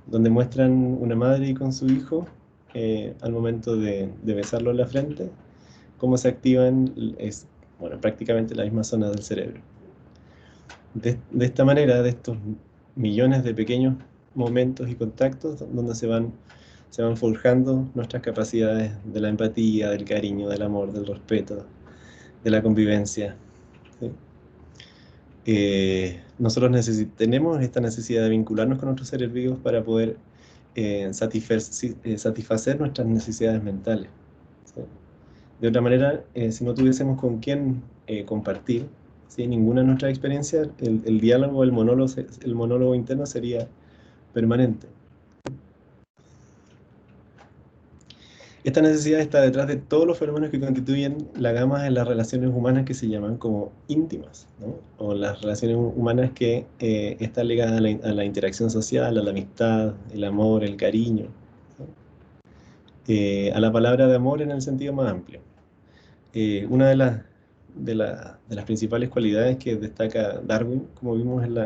donde muestran una madre con su hijo al momento de besarlo en la frente, cómo se activan prácticamente las mismas zonas del cerebro. De esta manera, de estos millones de pequeños momentos y contactos donde se van forjando nuestras capacidades de la empatía, del cariño, del amor, del respeto, de la convivencia, ¿sí? Nosotros tenemos esta necesidad de vincularnos con otros seres vivos para poder satisfacer nuestras necesidades mentales, ¿sí? De otra manera, si no tuviésemos con quién compartir, ¿sí? Ninguna de nuestras experiencias, el diálogo, el monólogo interno sería permanente. Esta necesidad está detrás de todos los fenómenos que constituyen la gama de las relaciones humanas que se llaman como íntimas, ¿no? O las relaciones humanas que están ligadas a la interacción social, a la amistad, el amor, el cariño, ¿no? A la palabra de amor en el sentido más amplio. Una de las principales cualidades que destaca Darwin, como vimos en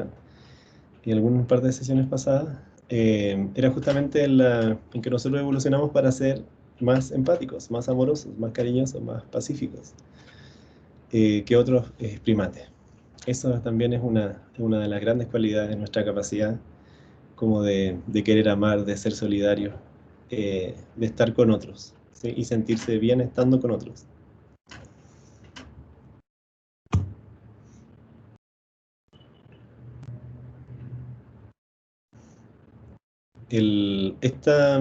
algunas par de sesiones pasadas, era justamente en que nosotros evolucionamos para ser más empáticos, más amorosos, más cariñosos, más pacíficos que otros primates. Eso también es una de las grandes cualidades de nuestra capacidad como de querer amar, de ser solidarios, de estar con otros, ¿sí? Y sentirse bien estando con otros. Esta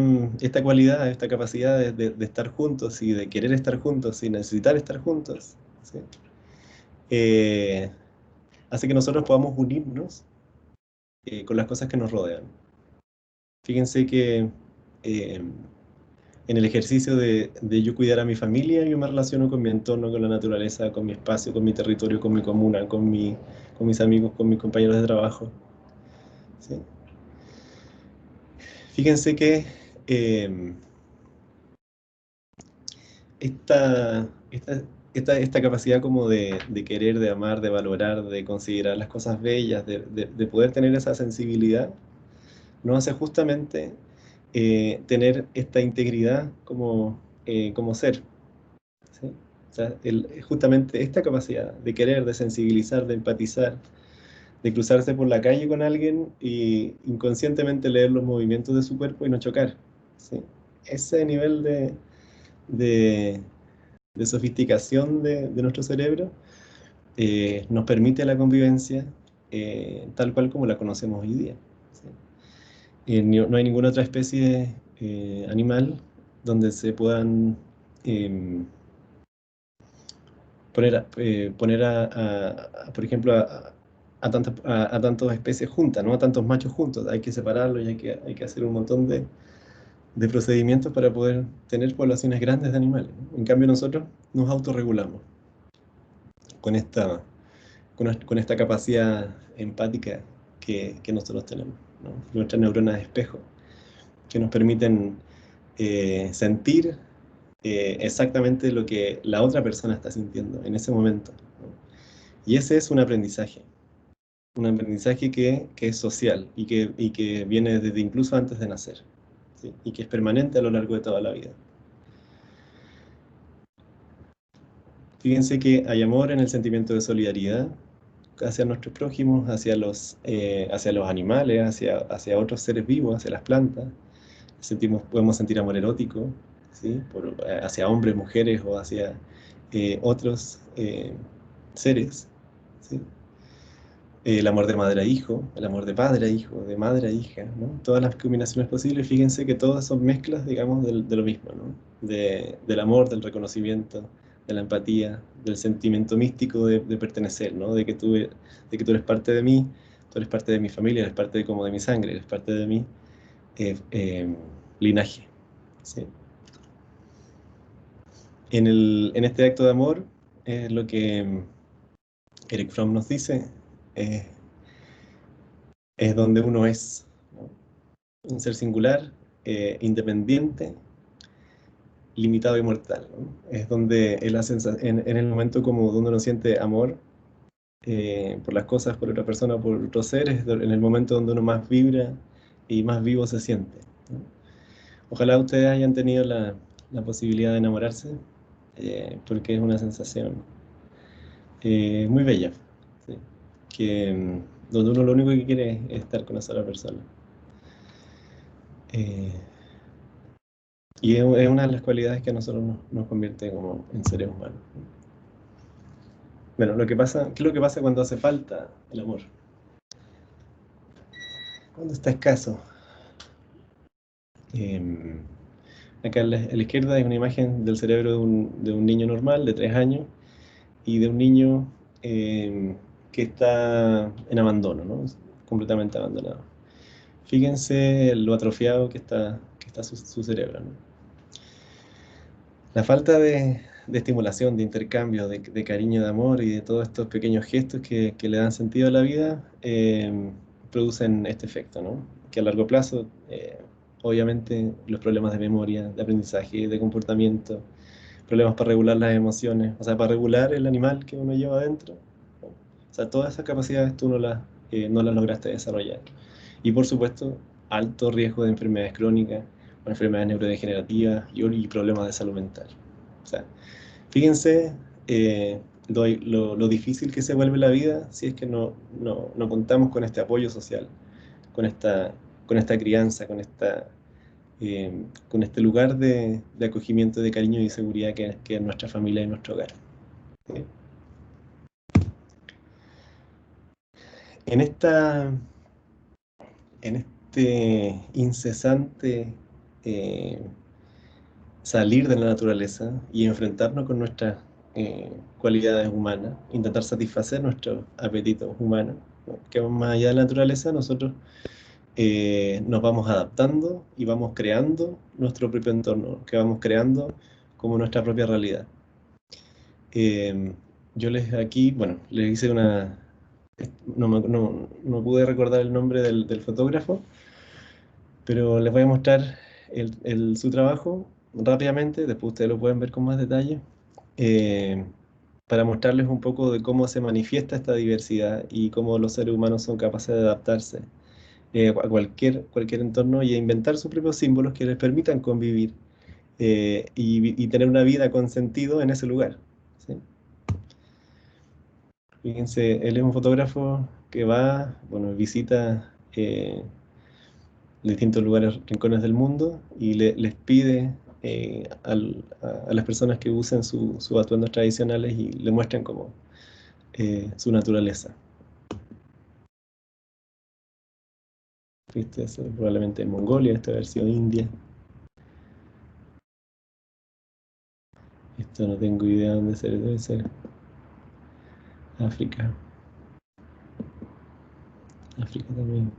cualidad, esta capacidad de estar juntos y de querer estar juntos y necesitar estar juntos, ¿sí? Hace que nosotros podamos unirnos con las cosas que nos rodean. Fíjense que en el ejercicio de yo cuidar a mi familia, yo me relaciono con mi entorno, con la naturaleza, con mi espacio, con mi territorio, con mi comuna, con mis amigos, con mis compañeros de trabajo, ¿sí? Fíjense que esta capacidad como de querer, de amar, de valorar, de considerar las cosas bellas, de poder tener esa sensibilidad, nos hace justamente tener esta integridad como ser, ¿sí? O sea, justamente esta capacidad de querer, de sensibilizar, de empatizar, de cruzarse por la calle con alguien y inconscientemente leer los movimientos de su cuerpo y no chocar, ¿sí? Ese nivel de, de sofisticación de nuestro cerebro nos permite la convivencia tal cual como la conocemos hoy día, ¿sí? No hay ninguna otra especie animal donde se puedan por ejemplo, a tantas especies juntas, ¿no? A tantos machos juntos. Hay que separarlos y hay que hacer un montón de procedimientos para poder tener poblaciones grandes de animales, ¿no? En cambio, nosotros nos autorregulamos con esta capacidad empática que nosotros tenemos, ¿no? Nuestras neuronas de espejo, que nos permiten sentir exactamente lo que la otra persona está sintiendo en ese momento, ¿no? Y ese es un aprendizaje que es social y que viene desde incluso antes de nacer, ¿sí? Y que es permanente a lo largo de toda la vida. Fíjense que hay amor en el sentimiento de solidaridad hacia nuestros prójimos, hacia los animales, hacia otros seres vivos, hacia las plantas. Podemos sentir amor erótico, ¿sí? Hacia hombres, mujeres o hacia otros seres, ¿sí? El amor de madre a hijo, el amor de padre a hijo, de madre a hija, ¿no? Todas las combinaciones posibles, fíjense que todas son mezclas, digamos, de lo mismo, ¿no? Del amor, del reconocimiento, de la empatía, del sentimiento místico de pertenecer, ¿no? De que tú eres parte de mí, tú eres parte de mi familia, eres parte como de mi sangre, eres parte de mi linaje, ¿sí? En este acto de amor, lo que Eric Fromm nos dice, es donde uno es, ¿no? Un ser singular, independiente, limitado y mortal, ¿no? Es donde en el momento como donde uno siente amor por las cosas, por otra persona, por otros seres, en el momento donde uno más vibra y más vivo se siente, ¿no? Ojalá ustedes hayan tenido la posibilidad de enamorarse, porque es una sensación muy bella, ¿sí? Donde uno lo único que quiere es estar con esa otra persona. Y es una de las cualidades que a nosotros nos convierte como en seres humanos. Bueno, ¿qué es lo que pasa cuando hace falta el amor? Cuando está escaso. Acá a la izquierda hay una imagen del cerebro de un niño normal de 3 años y de un niño que está en abandono, ¿no? Completamente abandonado. Fíjense lo atrofiado que está su cerebro, ¿no? La falta de estimulación, de intercambio, de cariño, de amor y de todos estos pequeños gestos que le dan sentido a la vida, producen este efecto, ¿no? Que a largo plazo, obviamente, los problemas de memoria, de aprendizaje, de comportamiento, problemas para regular las emociones, o sea, para regular el animal que uno lleva adentro, ¿no? O sea, todas esas capacidades tú no las lograste desarrollar. Y por supuesto, alto riesgo de enfermedades crónicas, o enfermedades neurodegenerativas y problemas de salud mental. O sea, fíjense lo difícil que se vuelve la vida si es que no contamos con este apoyo social, con con esta crianza, con este lugar de acogimiento, de cariño y seguridad que es nuestra familia y nuestro hogar. ¿Sí? En en este incesante eh, salir de la naturaleza y enfrentarnos con nuestras cualidades humanas, intentar satisfacer nuestros apetitos humanos, ¿no? Que van más allá de la naturaleza, nosotros nos vamos adaptando y vamos creando nuestro propio entorno, que vamos creando como nuestra propia realidad. Eh, yo les aquí, bueno, les hice no pude recordar el nombre del fotógrafo, pero les voy a mostrar su trabajo rápidamente, después ustedes lo pueden ver con más detalle, eh, para mostrarles un poco de cómo se manifiesta esta diversidad y cómo los seres humanos son capaces de adaptarse a cualquier entorno y a inventar sus propios símbolos que les permitan convivir y tener una vida con sentido en ese lugar. ¿Sí? Fíjense, él es un fotógrafo que va, bueno, visita distintos lugares, rincones del mundo y les pide a las personas que usen sus atuendos tradicionales y le muestran como su naturaleza. ¿Viste? Eso, probablemente en Mongolia, esta versión India. Esto no tengo idea dónde debe ser. África. África también.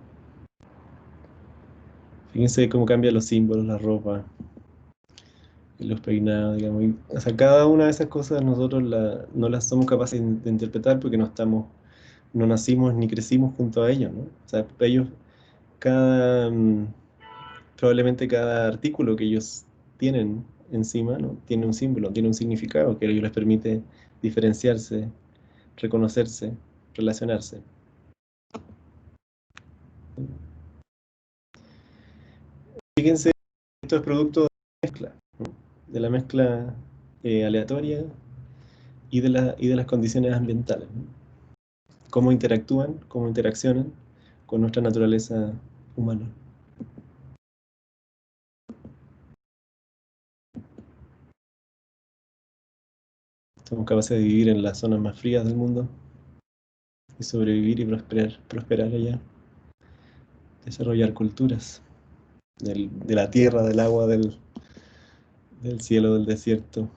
Fíjense cómo cambian los símbolos, la ropa, los peinados, digamos. O sea, cada una de esas cosas nosotros no las somos capaces de interpretar porque no nacimos ni crecimos junto a ellos, ¿no? O sea, ellos, cada, mm, probablemente cada artículo que ellos tienen encima, ¿no? Tiene un símbolo, tiene un significado que a ellos les permite diferenciarse, reconocerse, relacionarse. Fíjense, esto es producto de la mezcla, ¿no? De la mezcla aleatoria y de las condiciones ambientales, ¿no? Cómo interactúan, cómo interaccionan con nuestra naturaleza humana. Somos capaces de vivir en las zonas más frías del mundo y sobrevivir y prosperar allá, desarrollar culturas de la tierra, del agua, del cielo, del desierto,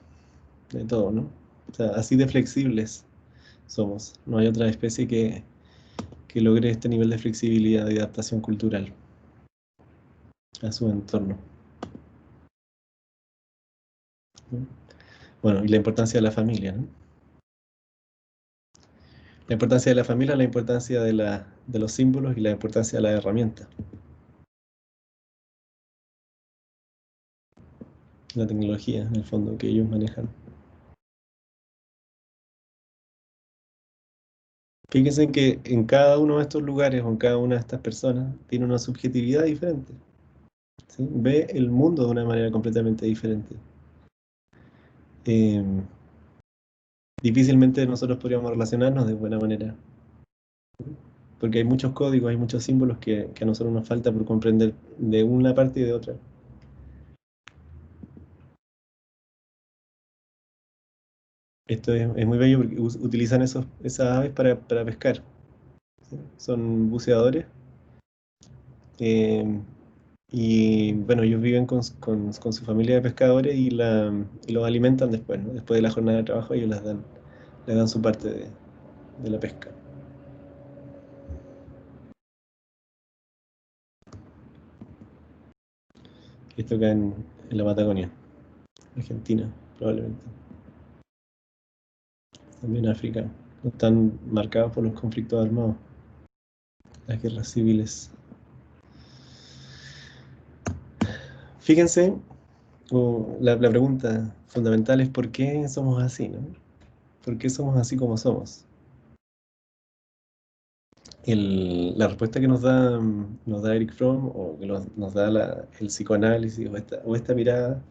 de todo, ¿no? O sea, así de flexibles somos. No hay otra especie que logre este nivel de flexibilidad y adaptación cultural a su entorno, ¿no? Bueno, y la importancia de la familia, ¿no? La importancia de la familia, la importancia de los símbolos y la importancia de la herramienta, la tecnología, en el fondo, que ellos manejan. Fíjense que en cada uno de estos lugares o en cada una de estas personas tiene una subjetividad diferente, ¿sí? Ve el mundo de una manera completamente diferente. Eh, Difícilmente nosotros podríamos relacionarnos de buena manera, porque hay muchos códigos, hay muchos símbolos que a nosotros nos falta por comprender de una parte y de otra. Esto es muy bello porque utilizan esas aves para pescar, ¿sí? Son buceadores. eh, y bueno, ellos viven con su familia de pescadores y los alimentan después, ¿no? Después de la jornada de trabajo ellos les dan su parte de la pesca. Esto acá en la Patagonia, Argentina. probablemente. También África. Están marcados por los conflictos armados, las guerras civiles. Fíjense, la pregunta fundamental es ¿por qué somos así, ¿no? ¿Por qué somos así como somos? La respuesta que nos da Eric Fromm, o que nos da el psicoanálisis, o esta mirada,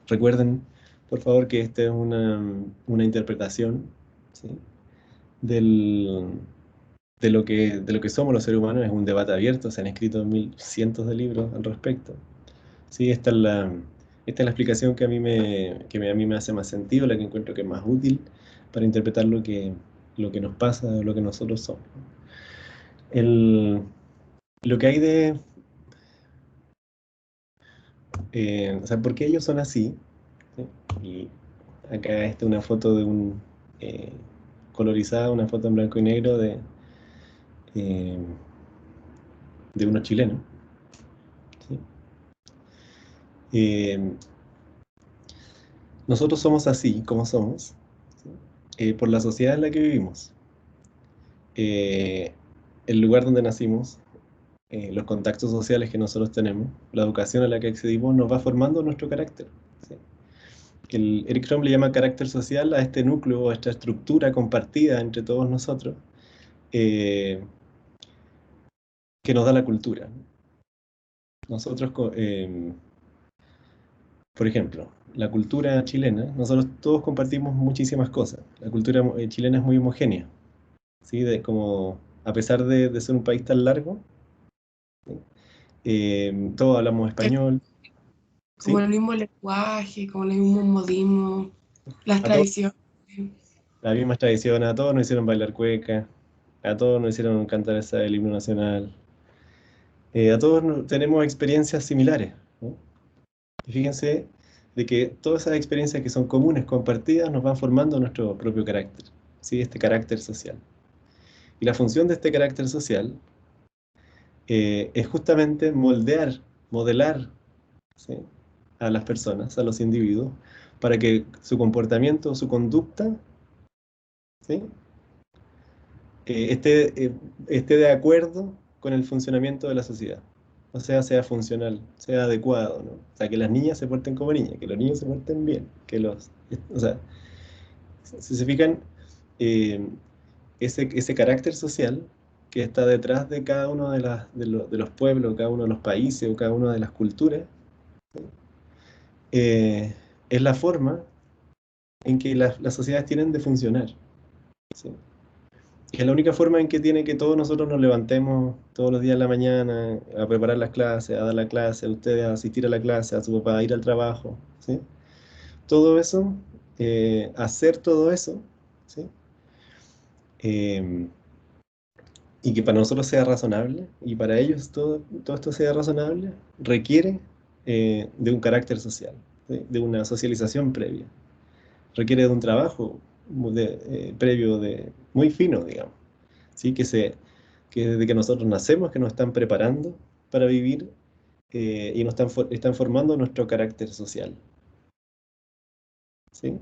recuerden, por favor, que esta es una interpretación, ¿sí?, de lo que somos los seres humanos. Es un debate abierto, se han escrito cientos de libros al respecto. Sí, esta es la explicación que a mí me hace más sentido, la que encuentro que es más útil para interpretar lo que nos pasa, lo que nosotros somos. Lo que hay o sea, ¿por qué ellos son así? ¿Sí? Y acá está una foto de colorizada, una foto en blanco y negro de unos chilenos. ¿Sí? Nosotros somos así, como somos, ¿sí?, por la sociedad en la que vivimos. El lugar donde nacimos, los contactos sociales que nosotros tenemos, la educación a la que accedimos, nos va formando nuestro carácter. ¿Sí? Eric Fromm le llama carácter social a este núcleo, a esta estructura compartida entre todos nosotros, que nos da la cultura. Nosotros, por ejemplo, la cultura chilena, nosotros todos compartimos muchísimas cosas. La cultura chilena es muy homogénea, ¿sí? A pesar de ser un país tan largo, ¿sí?, todos hablamos español. Como ¿Sí? el mismo lenguaje, como el mismo modismo, las tradiciones. Las mismas tradiciones, a todos nos hicieron bailar cueca, a todos nos hicieron cantar el himno nacional, a todos tenemos experiencias similares, ¿no? Y fíjense de que todas esas experiencias que son comunes, compartidas, nos van formando nuestro propio carácter, ¿sí? Este carácter social. Y la función de este carácter social es justamente modelar, ¿sí?, a las personas, a los individuos, para que su comportamiento, su conducta, ¿sí?, esté de acuerdo con el funcionamiento de la sociedad. O sea funcional, sea adecuado, ¿no? O sea, que las niñas se porten como niñas, que los niños se porten bien, o sea, si se fijan, ese carácter social que está detrás de cada uno de los pueblos, cada uno de los países o cada una de las culturas, es la forma en que las sociedades tienen de funcionar, ¿sí? Es la única forma en que tiene que todos nosotros nos levantemos todos los días en la mañana a preparar las clases, a dar la clase, a ustedes a asistir a la clase, a su papá a ir al trabajo, ¿sí? Todo eso, hacer todo eso, ¿sí?, y que para nosotros sea razonable, y para ellos todo esto sea razonable, requiere de un carácter social, ¿sí?, de una socialización previa. Requiere de un trabajo previo muy fino, digamos, ¿sí?, que desde que nosotros nacemos, que nos están preparando para vivir, y nos están formando nuestro carácter social, ¿sí?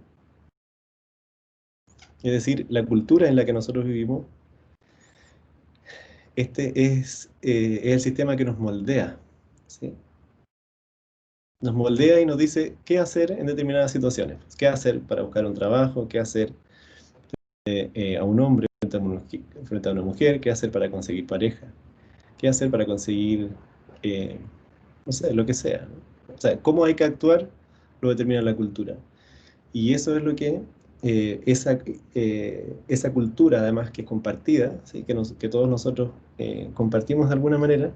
Es decir, la cultura en la que nosotros vivimos, es el sistema que nos moldea, ¿sí? Nos moldea y nos dice qué hacer en determinadas situaciones, qué hacer para buscar un trabajo, qué hacer a un hombre frente a una mujer, qué hacer para conseguir pareja, qué hacer para conseguir, no sé, lo que sea, ¿no? O sea, cómo hay que actuar lo determina la cultura. Y eso es lo que esa cultura, además, que es compartida, ¿sí?, que todos nosotros compartimos de alguna manera,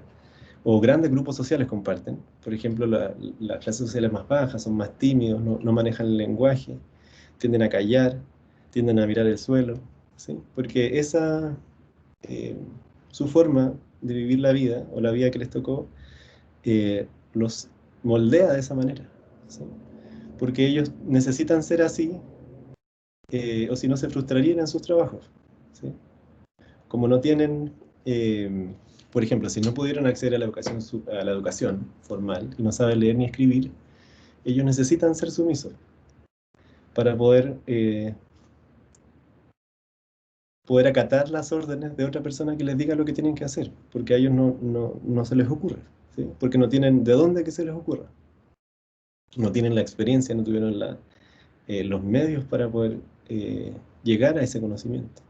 o grandes grupos sociales comparten. Por ejemplo, las clases sociales más bajas son más tímidos, no manejan el lenguaje, tienden a callar, tienden a mirar el suelo, ¿sí?, porque su forma de vivir la vida, o la vida que les tocó, los moldea de esa manera, ¿sí?, porque ellos necesitan ser así, o si no se frustrarían en sus trabajos, ¿sí? Como no tienen, por ejemplo, si no pudieron acceder a la educación formal y no saben leer ni escribir, ellos necesitan ser sumisos. para poder acatar las órdenes de otra persona que les diga lo que tienen que hacer, porque a ellos no se les ocurre, ¿sí? Porque no tienen de dónde que se les ocurra. No tienen la experiencia, no tuvieron los medios para poder llegar a ese conocimiento.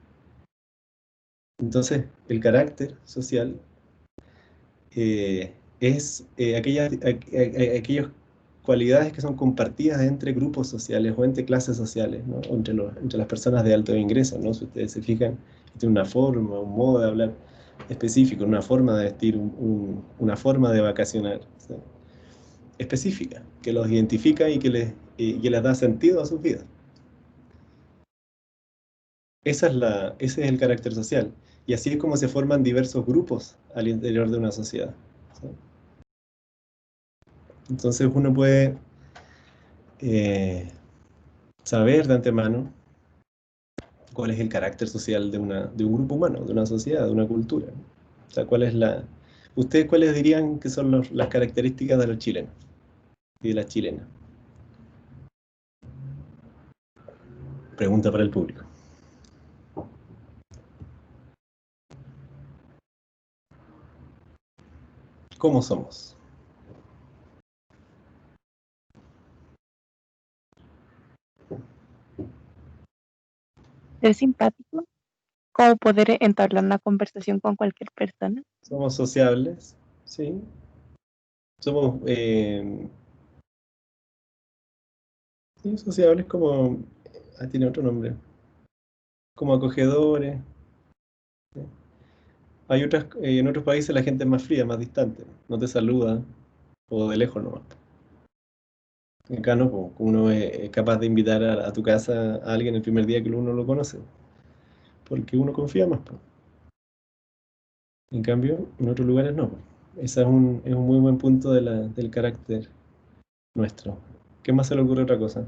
Entonces, el carácter social es aquellas cualidades que son compartidas entre grupos sociales o entre clases sociales, ¿no? O entre las personas de alto ingreso, ¿no? Si ustedes se fijan, tiene una forma, un modo de hablar específico, una forma de vestir, una forma de vacacionar, ¿sí? Específica, que los identifica y que les da sentido a sus vidas. Ese es el carácter social. Y así es como se forman diversos grupos al interior de una sociedad, ¿sí? Entonces uno puede saber de antemano cuál es el carácter social de un grupo humano, de una sociedad, de una cultura, ¿no? O sea, ¿ustedes cuáles dirían que son las características de los chilenos y de las chilenas? Pregunta para el público. ¿Cómo somos? Ser simpático, como poder entablar una conversación con cualquier persona. Somos sociables, ¿sí? Somos sí, sociables como... tiene otro nombre. Como acogedores. ¿Sí? En otros países la gente es más fría, más distante. No te saluda, o de lejos nomás. Acá no, pues, uno es capaz de invitar a tu casa a alguien el primer día que uno lo conoce, porque uno confía más, pues. En cambio, en otros lugares no, pues. Ese es un muy buen punto del carácter nuestro. ¿Qué más se le ocurre otra cosa?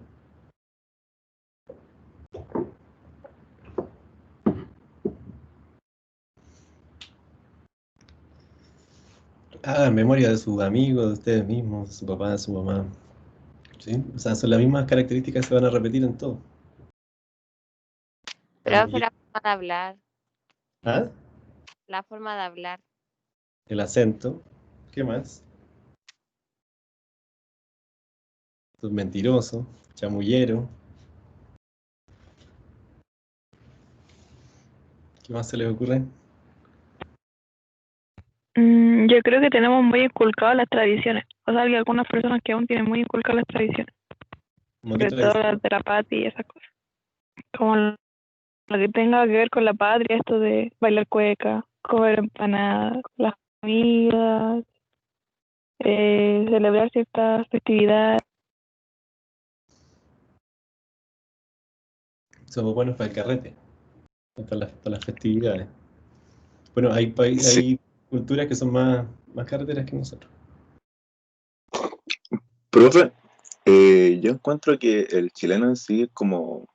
Hagan memoria de sus amigos, de ustedes mismos, de su papá, de su mamá. ¿Sí? O sea, son las mismas características que se van a repetir en todo. Pero fue la forma de hablar, ¿Ah? la forma de hablar. El acento. ¿Qué más? Sos mentiroso, chamullero. ¿Qué más se les ocurre? Yo creo que tenemos muy inculcadas las tradiciones. O sea, hay algunas personas que aún tienen muy inculcadas las tradiciones. ¿Cómo qué Sobre todo tradición? las de la patria y esas cosas. Como lo que tenga que ver con la patria, esto de bailar cueca, comer empanadas, las comidas, celebrar ciertas festividades. Somos buenos para el carrete, para las festividades. Bueno, Sí, hay culturas que son más carreteras que nosotros. profe, yo encuentro que el chileno en sí es como,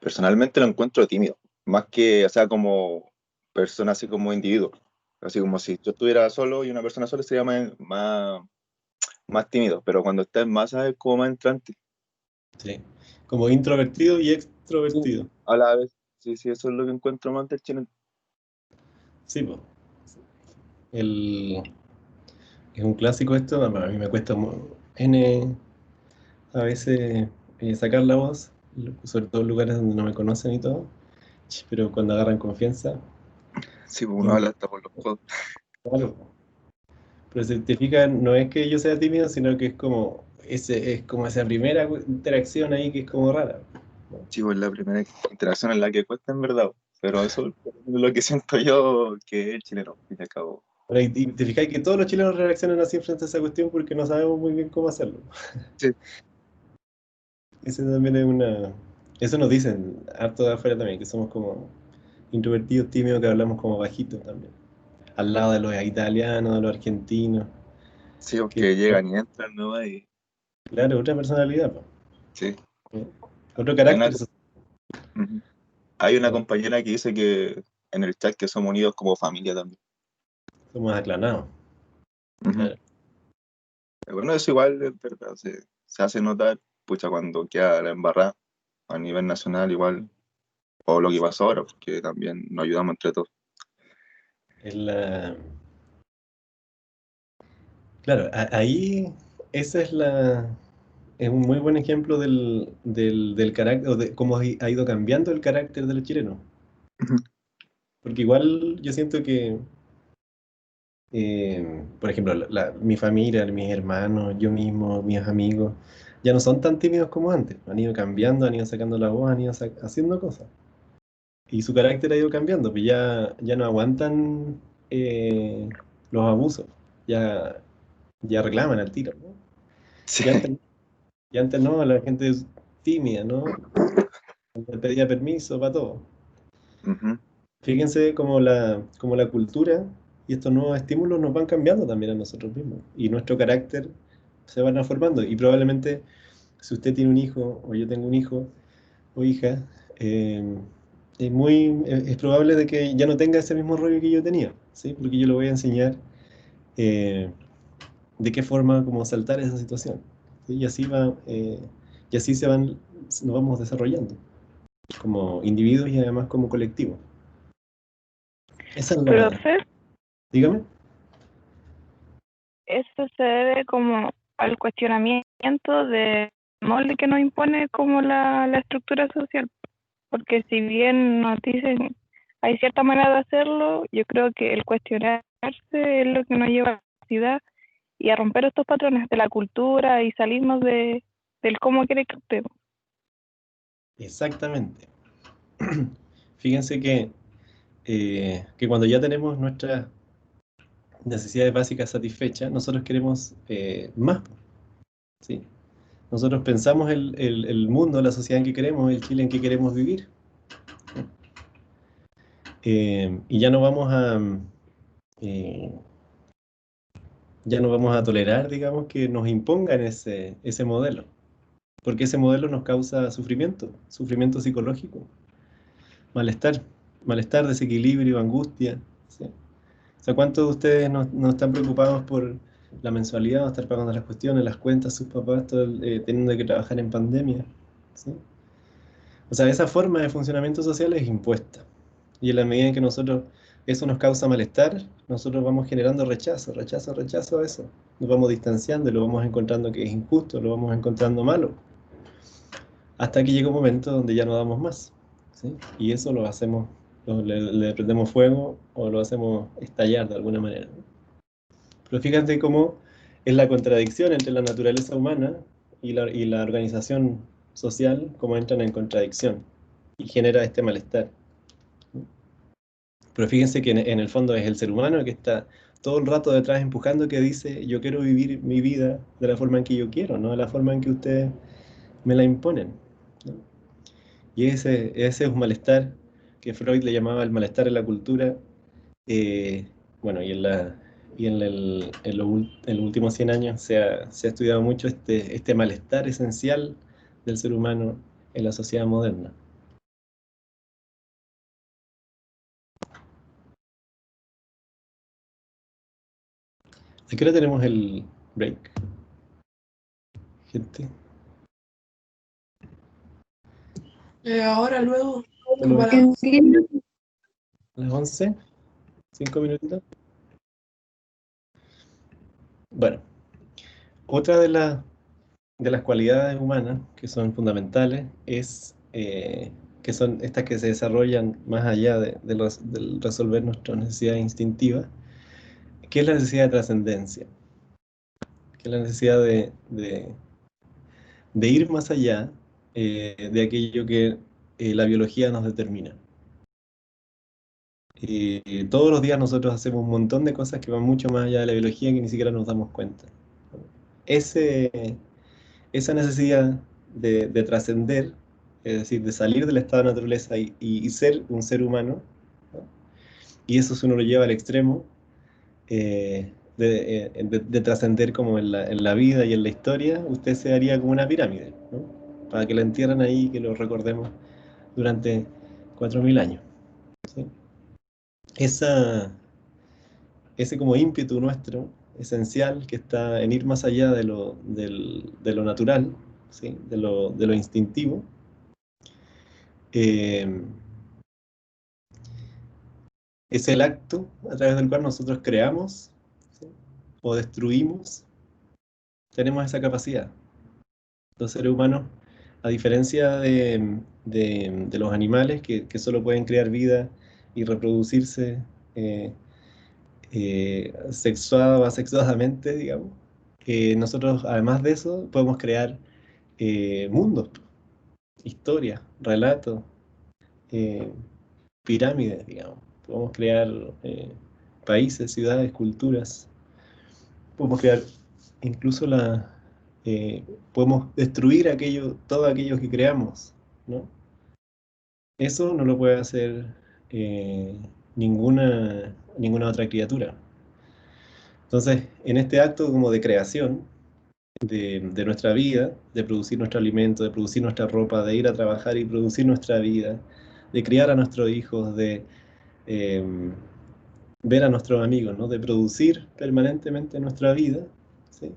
personalmente lo encuentro tímido, más que, o sea, como persona, así como individuo. Así como si yo estuviera solo y una persona sola sería más tímido, pero cuando está en masa es como más entrante. Sí. Como introvertido y Sí. extrovertido. A la vez, sí, sí, eso es lo que encuentro más del chileno. Sí, pues. Es un clásico esto. A mí me cuesta a veces sacar la voz, sobre todo en lugares donde no me conocen y todo. Pero cuando agarran confianza, Sí, pues uno y habla hasta por los codos. claro. Pero si te fijas, no es que yo sea tímido, sino que es como esa primera interacción ahí que es como rara. Sí, pues la primera interacción en la que cuesta en verdad, pero eso es lo que siento yo que es el chileno, al fin y al cabo. Ahora, y te fijas que todos los chilenos reaccionan así frente a esa cuestión porque no sabemos muy bien cómo hacerlo. Sí, Eso también es Eso nos dicen harto de afuera también, que somos como introvertidos, tímidos, que hablamos como bajito también. Al lado de los italianos, de los argentinos. sí, Que, porque llegan y entran, ¿no? Y claro, otra personalidad, po. sí. Otro Hay una, carácter. ujú. Hay una compañera que dice que en el chat que somos unidos como familia también. Somos aclanados. Ujú. Claro. Bueno, eso igual es verdad, se hace notar pucha, cuando queda la embarrada a nivel nacional igual, o lo que pasó ahora, porque también nos ayudamos entre todos. Claro, ahí esa es un muy buen ejemplo del carácter, o de cómo ha ido cambiando el carácter de los chilenos. Ujú. Porque igual yo siento que, por ejemplo, mi familia, mis hermanos, yo mismo, mis amigos, ya no son tan tímidos como antes. Han ido cambiando, han ido sacando la voz, han ido haciendo cosas. Y su carácter ha ido cambiando, pues ya no aguantan los abusos, ya reclaman al tiro, ¿no? Sí. Y antes no, la gente es tímida, ¿no? Le pedía permiso para todo. Ujú. Fíjense cómo la cultura y estos nuevos estímulos nos van cambiando también a nosotros mismos. Y nuestro carácter se van formando. Y probablemente, si usted tiene un hijo, o yo tengo un hijo o hija, es probable de que ya no tenga ese mismo rollo que yo tenía, ¿sí? Porque yo le voy a enseñar de qué forma como saltar esa situación, ¿sí? Y así nos vamos desarrollando como individuos y además como colectivo. Esa es Profe, dígame. eso se debe como al cuestionamiento de molde que nos impone como la estructura social. Porque si bien nos dicen hay cierta manera de hacerlo, yo creo que el cuestionarse es lo que nos lleva a la sociedad y a romper estos patrones de la cultura y salirnos del cómo quiere que estemos. Exactamente. Fíjense que cuando ya tenemos nuestras necesidades básicas satisfechas, nosotros queremos más, ¿sí? Nosotros pensamos el mundo, la sociedad en que queremos, el Chile en que queremos vivir. Y eh, ya no vamos a tolerar, digamos, que nos impongan ese modelo, porque ese modelo nos causa sufrimiento psicológico, malestar, desequilibrio, angustia, ¿sí? O sea, ¿cuántos de ustedes no están preocupados por la mensualidad, estar pagando las cuestiones, las cuentas, sus papás, teniendo que trabajar en pandemia, ¿sí? O sea, esa forma de funcionamiento social es impuesta. Y en la medida en que eso nos causa malestar, nosotros vamos generando rechazo a eso. Nos vamos distanciando, lo vamos encontrando que es injusto, lo vamos encontrando malo. Hasta que llega un momento donde ya no damos más, ¿sí? Y eso lo hacemos, le prendemos fuego o lo hacemos estallar de alguna manera, ¿no? Pero fíjate cómo es la contradicción entre la naturaleza humana y la organización social, cómo entran en contradicción y genera este malestar. Pero fíjense que en el fondo es el ser humano el que está todo el rato detrás empujando, que dice, yo quiero vivir mi vida de la forma en que yo quiero, no de la forma en que ustedes me la imponen, ¿no? Y ese es un malestar que Freud le llamaba el malestar en la cultura. Bueno, en los últimos 100 años se ha estudiado mucho este malestar esencial del ser humano en la sociedad moderna. ¿A qué hora tenemos el break, gente? Ahora, luego, Solo para a las 11, 5 minutitos. Bueno, otra de las cualidades humanas que son fundamentales es que son estas que se desarrollan más allá del resolver nuestras necesidades instintivas, que es la necesidad de trascendencia, que es la necesidad de ir más allá de aquello que la biología nos determina. Todos los días nosotros hacemos un montón de cosas que van mucho más allá de la biología que ni siquiera nos damos cuenta. Esa necesidad de trascender, es decir, de salir del estado de naturaleza y ser un ser humano, ¿no? Y eso si uno lo lleva al extremo, de trascender como en la vida y en la historia, usted se haría como una pirámide, ¿no? Para que la entierren ahí y que lo recordemos durante 4.000 años, ¿sí? Ese como ímpetu nuestro, esencial, que está en ir más allá de lo natural, ¿sí? de lo instintivo. Es el acto a través del cual nosotros creamos, ¿sí? o destruimos. Tenemos esa capacidad. Los seres humanos, a diferencia de los animales que solo pueden crear vida y reproducirse sexuado o asexuadamente, digamos, nosotros, además de eso, podemos crear mundos, historias, relatos, pirámides, digamos. Podemos crear países, ciudades, culturas. Podemos crear incluso podemos destruir todo aquello que creamos, ¿no? Eso no lo puede hacer ninguna otra criatura. Entonces, en este acto como de creación de nuestra vida, de producir nuestro alimento, de producir nuestra ropa, de ir a trabajar y producir nuestra vida, de criar a nuestros hijos, de ver a nuestros amigos, ¿no? De producir permanentemente nuestra vida, ¿sí?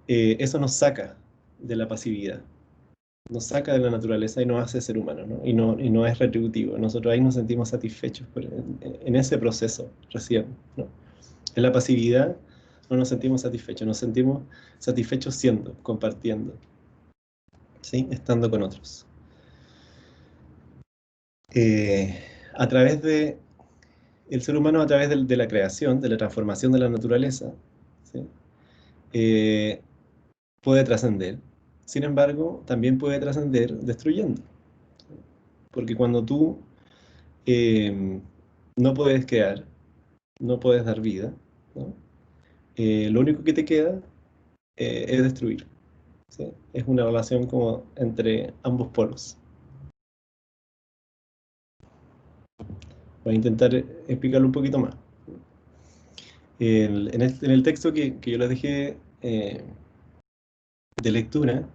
Eso nos saca de la pasividad, nos saca de la naturaleza y nos hace ser humanos, ¿no? Y no es retributivo. Nosotros ahí nos sentimos satisfechos en ese proceso recién, ¿no? En la pasividad no nos sentimos satisfechos, nos sentimos satisfechos siendo, compartiendo, ¿sí? Estando con otros. A través de el ser humano, a través de la creación, de la transformación de la naturaleza, ¿sí? Puede trascender. Sin embargo, también puede trascender destruyendo. Porque cuando tú no puedes crear, no puedes dar vida, ¿no? Lo único que te queda es destruir, ¿sí? Es una relación como entre ambos polos. Voy a intentar explicarlo un poquito más. En el texto que yo les dejé de lectura,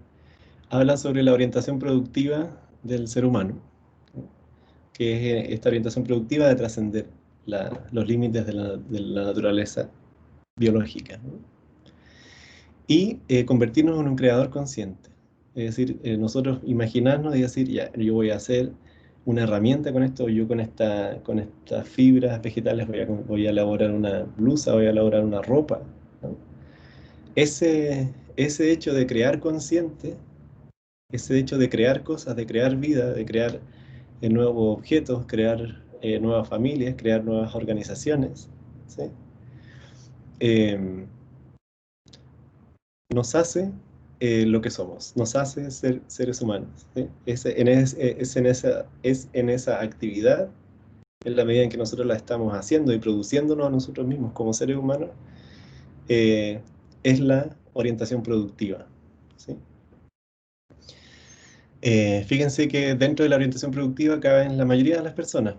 habla sobre la orientación productiva del ser humano, ¿sí? Que es esta orientación productiva de trascender los límites de la naturaleza biológica, ¿no? Y convertirnos en un creador consciente. Es decir, nosotros imaginarnos y decir, ya, yo voy a hacer una herramienta con esto, yo con estas fibras vegetales voy a elaborar una blusa, voy a elaborar una ropa, ¿no? Ese hecho de crear consciente, ese hecho de crear cosas, de crear vida, de crear nuevos objetos, crear nuevas familias, crear nuevas organizaciones, ¿sí? Nos hace lo que somos, nos hace ser seres humanos, ¿sí? Es en esa actividad, en la medida en que nosotros la estamos haciendo y produciéndonos a nosotros mismos como seres humanos, es la orientación productiva, ¿sí? Fíjense que dentro de la orientación productiva caben la mayoría de las personas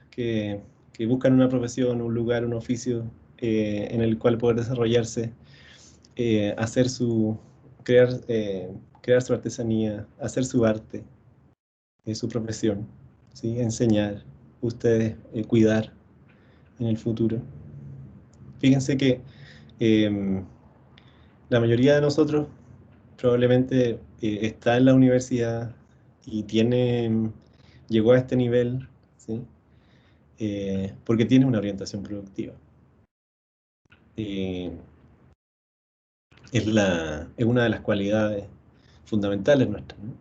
que buscan una profesión, un lugar, un oficio en el cual poder desarrollarse, crear su artesanía, hacer su arte, su profesión, ¿sí? Enseñar, ustedes cuidar en el futuro. Fíjense que la mayoría de nosotros probablemente está en la universidad y llegó a este nivel, ¿sí? Porque tiene una orientación productiva. Es una de las cualidades fundamentales nuestras, ¿no?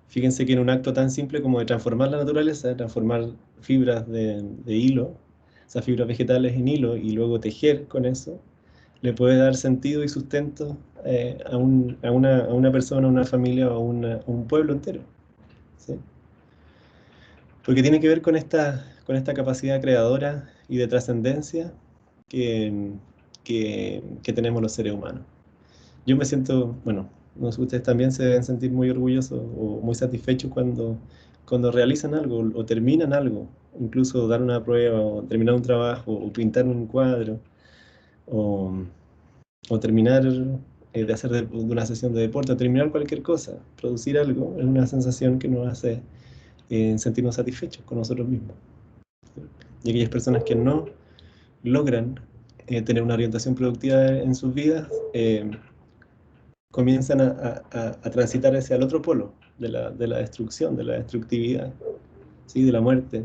Fíjense que en un acto tan simple como de transformar la naturaleza, de transformar fibras de hilo, esas fibras vegetales en hilo, y luego tejer con eso, le puede dar sentido y sustento a una persona, a una familia o a un pueblo entero, ¿sí? Porque tiene que ver con esta capacidad creadora y de trascendencia que tenemos los seres humanos. Yo me siento, bueno, no sé, ustedes también se deben sentir muy orgullosos o muy satisfechos cuando realizan algo o terminan algo, incluso dar una prueba o terminar un trabajo o pintar un cuadro o terminar de hacer de una sesión de deporte o terminar cualquier cosa, producir algo, es una sensación que nos hace sentirnos satisfechos con nosotros mismos. Y aquellas personas que no logran tener una orientación productiva en sus vidas, comienzan a transitar hacia el otro polo de la destrucción, de la destructividad, ¿sí? De la muerte,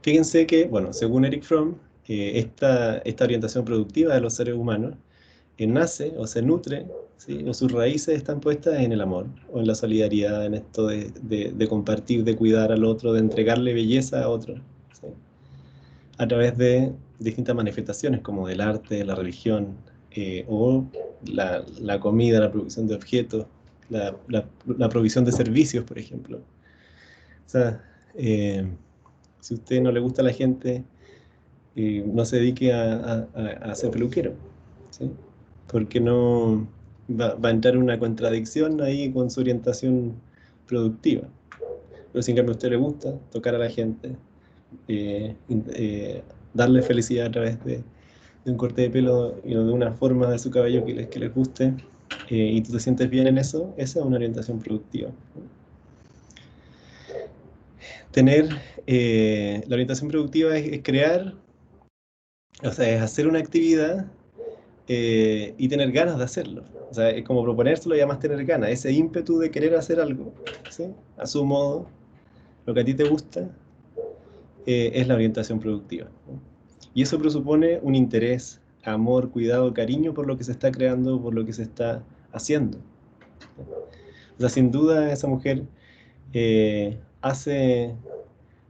Fíjense que, bueno, según Eric Fromm, esta orientación productiva de los seres humanos nace o se nutre, ¿sí? O sus raíces están puestas en el amor, o en la solidaridad, en esto de compartir, de cuidar al otro, de entregarle belleza a otro, ¿sí? A través de distintas manifestaciones, como del arte, la religión, o la comida, la producción de objetos, la provisión de servicios, por ejemplo. O sea, si a usted no le gusta a la gente, no se dedique a ser peluquero, ¿sí? Porque no va a entrar en una contradicción ahí con su orientación productiva. Pero si en cambio a usted le gusta tocar a la gente, darle felicidad a través de un corte de pelo y de una forma de su cabello que les guste, y tú te sientes bien en eso, esa es una orientación productiva. Tener la orientación productiva es crear, o sea, es hacer una actividad y tener ganas de hacerlo. O sea, es como proponérselo y además tener ganas, ese ímpetu de querer hacer algo, ¿sí? A su modo, lo que a ti te gusta, es la orientación productiva, ¿no? Y eso presupone un interés, amor, cuidado, cariño por lo que se está creando, por lo que se está haciendo. O sea, sin duda esa mujer hace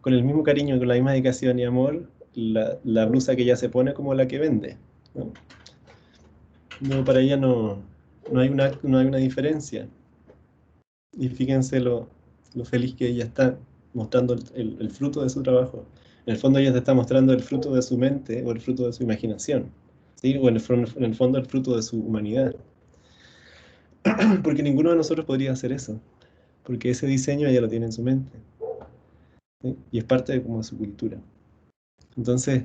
con el mismo cariño, con la misma dedicación y amor, la blusa que ella se pone como la que vende, ¿no? No, para ella no hay una diferencia. Y fíjense lo feliz que ella está mostrando el fruto de su trabajo. En el fondo ella te está mostrando el fruto de su mente o el fruto de su imaginación, ¿sí? O en el fondo el fruto de su humanidad. Porque ninguno de nosotros podría hacer eso, porque ese diseño ella lo tiene en su mente, ¿sí? Y es parte de como su cultura. Entonces,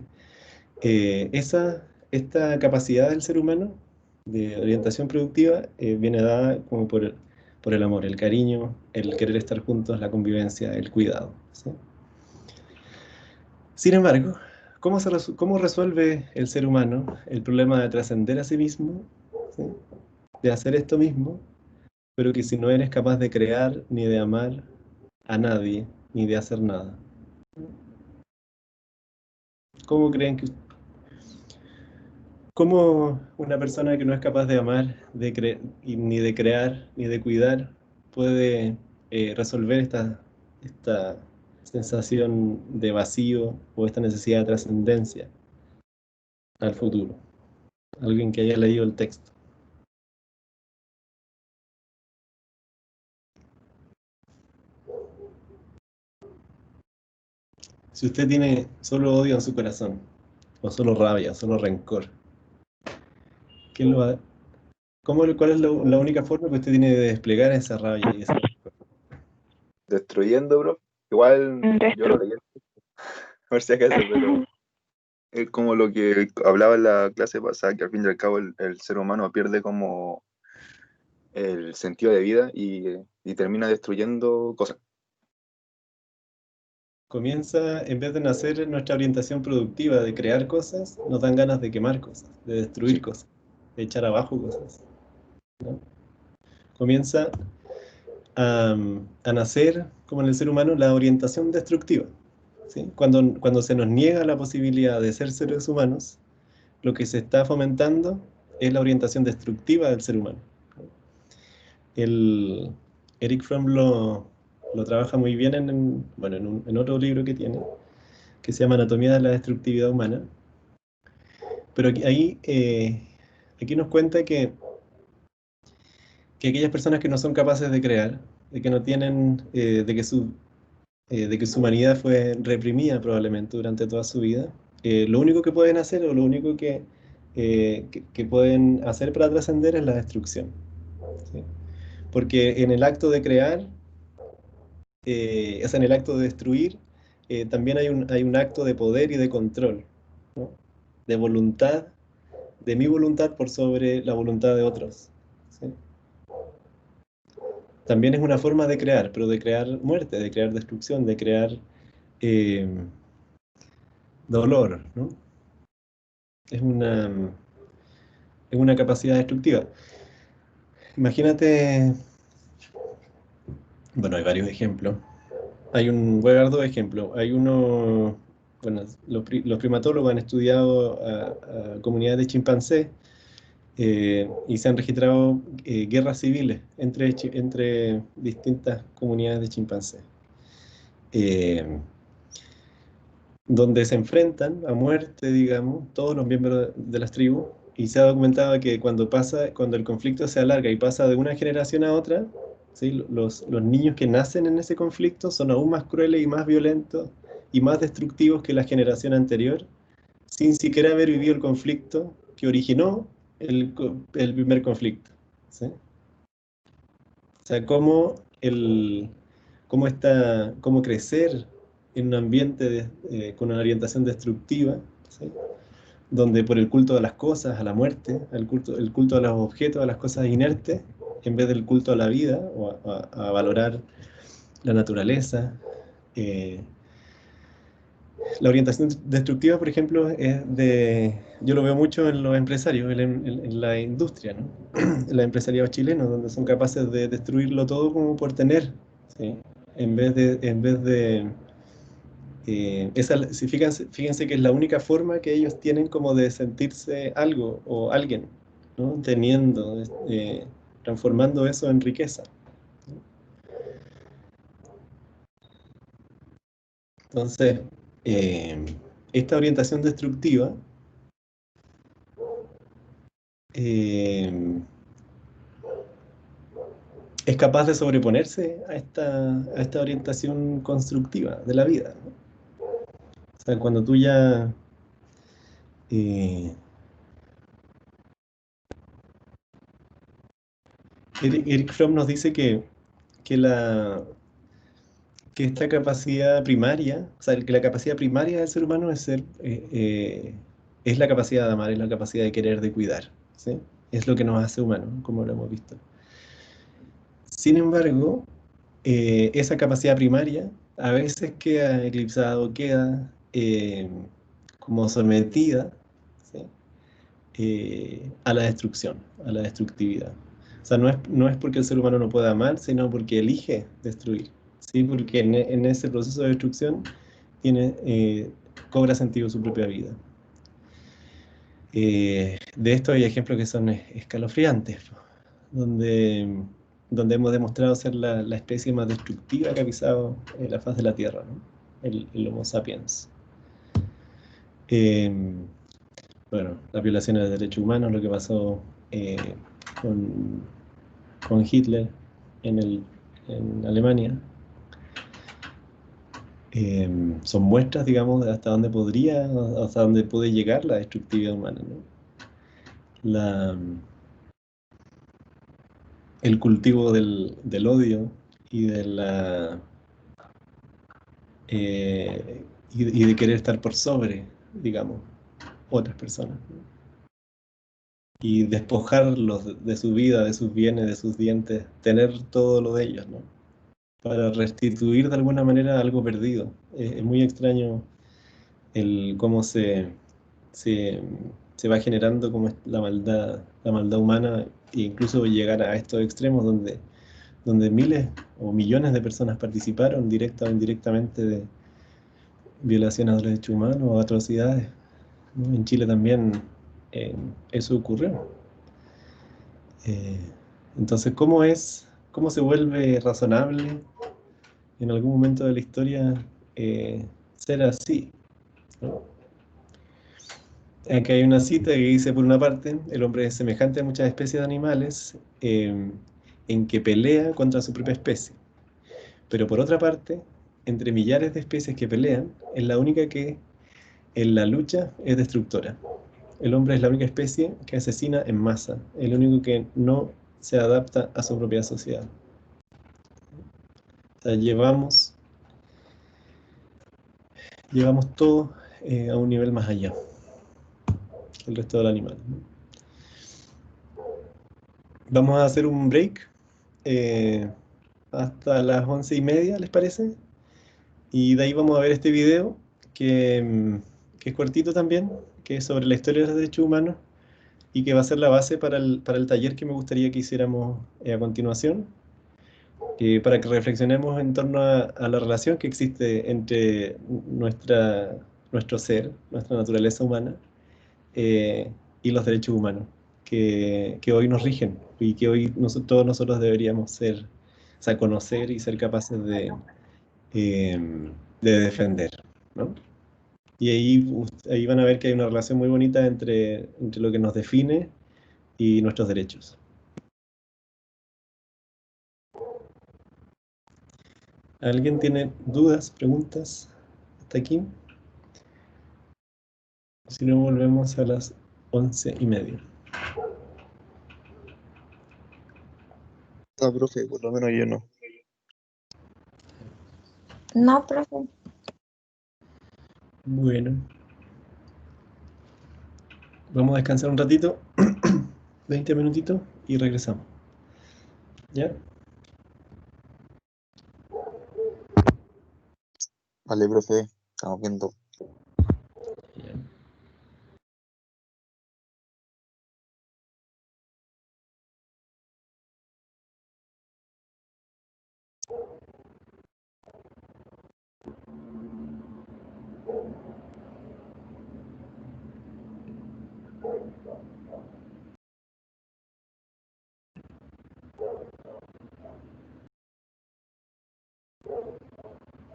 esta capacidad del ser humano de orientación productiva viene dada como por el amor, el cariño, el querer estar juntos, la convivencia, el cuidado, ¿sí? Sin embargo, ¿cómo resuelve el ser humano el problema de trascender a sí mismo, ¿sí? De hacer esto mismo, pero que si no eres capaz de crear ni de amar a nadie, ni de hacer nada? ¿Cómo creen que ¿Cómo una persona que no es capaz de amar, ni de crear, ni de cuidar, puede resolver esta sensación de vacío o esta necesidad de trascendencia al futuro? Alguien que haya leído el texto. Si usted tiene solo odio en su corazón, o solo rabia, o solo rencor, ¿cuál es la única forma que usted tiene de desplegar esa rabia y ese rencor? Destruyendo, bro. Igual yo lo leí, por si acaso, pero es como lo que hablaba en la clase pasada, que al fin y al cabo el ser humano pierde como el sentido de vida y termina destruyendo cosas. Comienza, en vez de nacer nuestra orientación productiva de crear cosas, nos dan ganas de quemar cosas, de destruir cosas, de echar abajo cosas, ¿no? Comienza a nacer, como en el ser humano, la orientación destructiva, ¿sí? Cuando se nos niega la posibilidad de ser seres humanos, lo que se está fomentando es la orientación destructiva del ser humano. Eric Fromm lo trabaja muy bien en otro libro que tiene, que se llama Anatomía de la Destructividad Humana. Pero aquí nos cuenta que aquellas personas que no son capaces de crear, de que no tienen, de que su humanidad fue reprimida probablemente durante toda su vida, lo único que pueden hacer o lo único que pueden hacer para trascender es la destrucción, ¿sí? Porque en el acto de crear, en el acto de destruir, también hay un acto de poder y de control, ¿no? De voluntad, de mi voluntad por sobre la voluntad de otros, ¿sí? También es una forma de crear, pero de crear muerte, de crear destrucción, de crear dolor, ¿no? es una capacidad destructiva. Imagínate, bueno, hay varios ejemplos. Voy a dar dos ejemplos. Hay uno, bueno, los primatólogos han estudiado a comunidades de chimpancés y se han registrado guerras civiles entre distintas comunidades de chimpancés, donde se enfrentan a muerte, digamos, todos los miembros de las tribus, y se ha documentado que cuando el conflicto se alarga y pasa de una generación a otra, ¿sí? Los niños que nacen en ese conflicto son aún más crueles y más violentos y más destructivos que la generación anterior, sin siquiera haber vivido el conflicto que originó el primer conflicto, ¿sí? O sea, cómo crecer en un ambiente con una orientación destructiva, ¿sí? Donde por el culto a las cosas, a la muerte, el culto a los objetos, a las cosas inertes, en vez del culto a la vida o a valorar la naturaleza. La orientación destructiva, por ejemplo, yo lo veo mucho en los empresarios, en la industria, ¿no? En los empresariados chilenos, donde son capaces de destruirlo todo como por tener, ¿sí? Fíjense que es la única forma que ellos tienen como de sentirse algo o alguien, ¿no? Teniendo, transformando eso en riqueza. Entonces, esta orientación destructiva es capaz de sobreponerse a esta orientación constructiva de la vida, ¿no? O sea, cuando tú ya Eric Fromm nos dice que esta capacidad primaria, o sea, que la capacidad primaria del ser humano es la capacidad de amar, es la capacidad de querer, de cuidar, ¿sí? Es lo que nos hace humanos, como lo hemos visto. Sin embargo, esa capacidad primaria a veces queda eclipsada o queda como sometida, ¿sí? A la destrucción, a la destructividad. O sea, no es porque el ser humano no pueda amar, sino porque elige destruir, ¿sí? Porque en ese proceso de destrucción cobra sentido su propia vida. De esto hay ejemplos que son escalofriantes, donde hemos demostrado ser la especie más destructiva que ha pisado la faz de la Tierra, ¿no? El Homo sapiens. Bueno, las violaciones de derechos humanos, lo que pasó con Hitler en Alemania, son muestras, digamos, de hasta dónde puede llegar la destructividad humana, ¿no? El cultivo del odio y de querer estar por sobre, digamos, otras personas, ¿no? Y despojarlos de su vida, de sus bienes, de sus dientes, tener todo lo de ellos, ¿no? Para restituir de alguna manera algo perdido. Es muy extraño cómo se va generando como la maldad humana, e incluso llegar a estos extremos donde miles o millones de personas participaron directa o indirectamente de violaciones de los derechos humanos o atrocidades, ¿no? En Chile también eso ocurrió. Entonces, ¿cómo se vuelve razonable en algún momento de la historia ser así, ¿no? Aquí hay una cita que dice, por una parte, el hombre es semejante a muchas especies de animales en que pelea contra su propia especie. Pero por otra parte, entre millares de especies que pelean, es la única que en la lucha es destructora. El hombre es la única especie que asesina en masa, el único que no se adapta a su propia sociedad. O sea, llevamos todo a un nivel más allá el resto del animal, ¿no? Vamos a hacer un break hasta las 11:30, ¿les parece? Y de ahí vamos a ver este video que que es cortito también, que es sobre la historia de los derechos humanos y que va a ser la base para el taller que me gustaría que hiciéramos a continuación, para que reflexionemos en torno a la relación que existe entre nuestro ser, nuestra naturaleza humana, y los derechos humanos que hoy nos rigen y que hoy todos nosotros deberíamos ser, o sea, conocer y ser capaces de defender, ¿no? Y ahí van a ver que hay una relación muy bonita entre lo que nos define y nuestros derechos. ¿Alguien tiene dudas, preguntas hasta aquí? Si no, volvemos a las 11:30. No, profe, por lo menos yo no. No, profe. Bueno, vamos a descansar un ratito, 20 minutitos y regresamos. ¿Ya? Vale, profe, estamos viendo. Ya.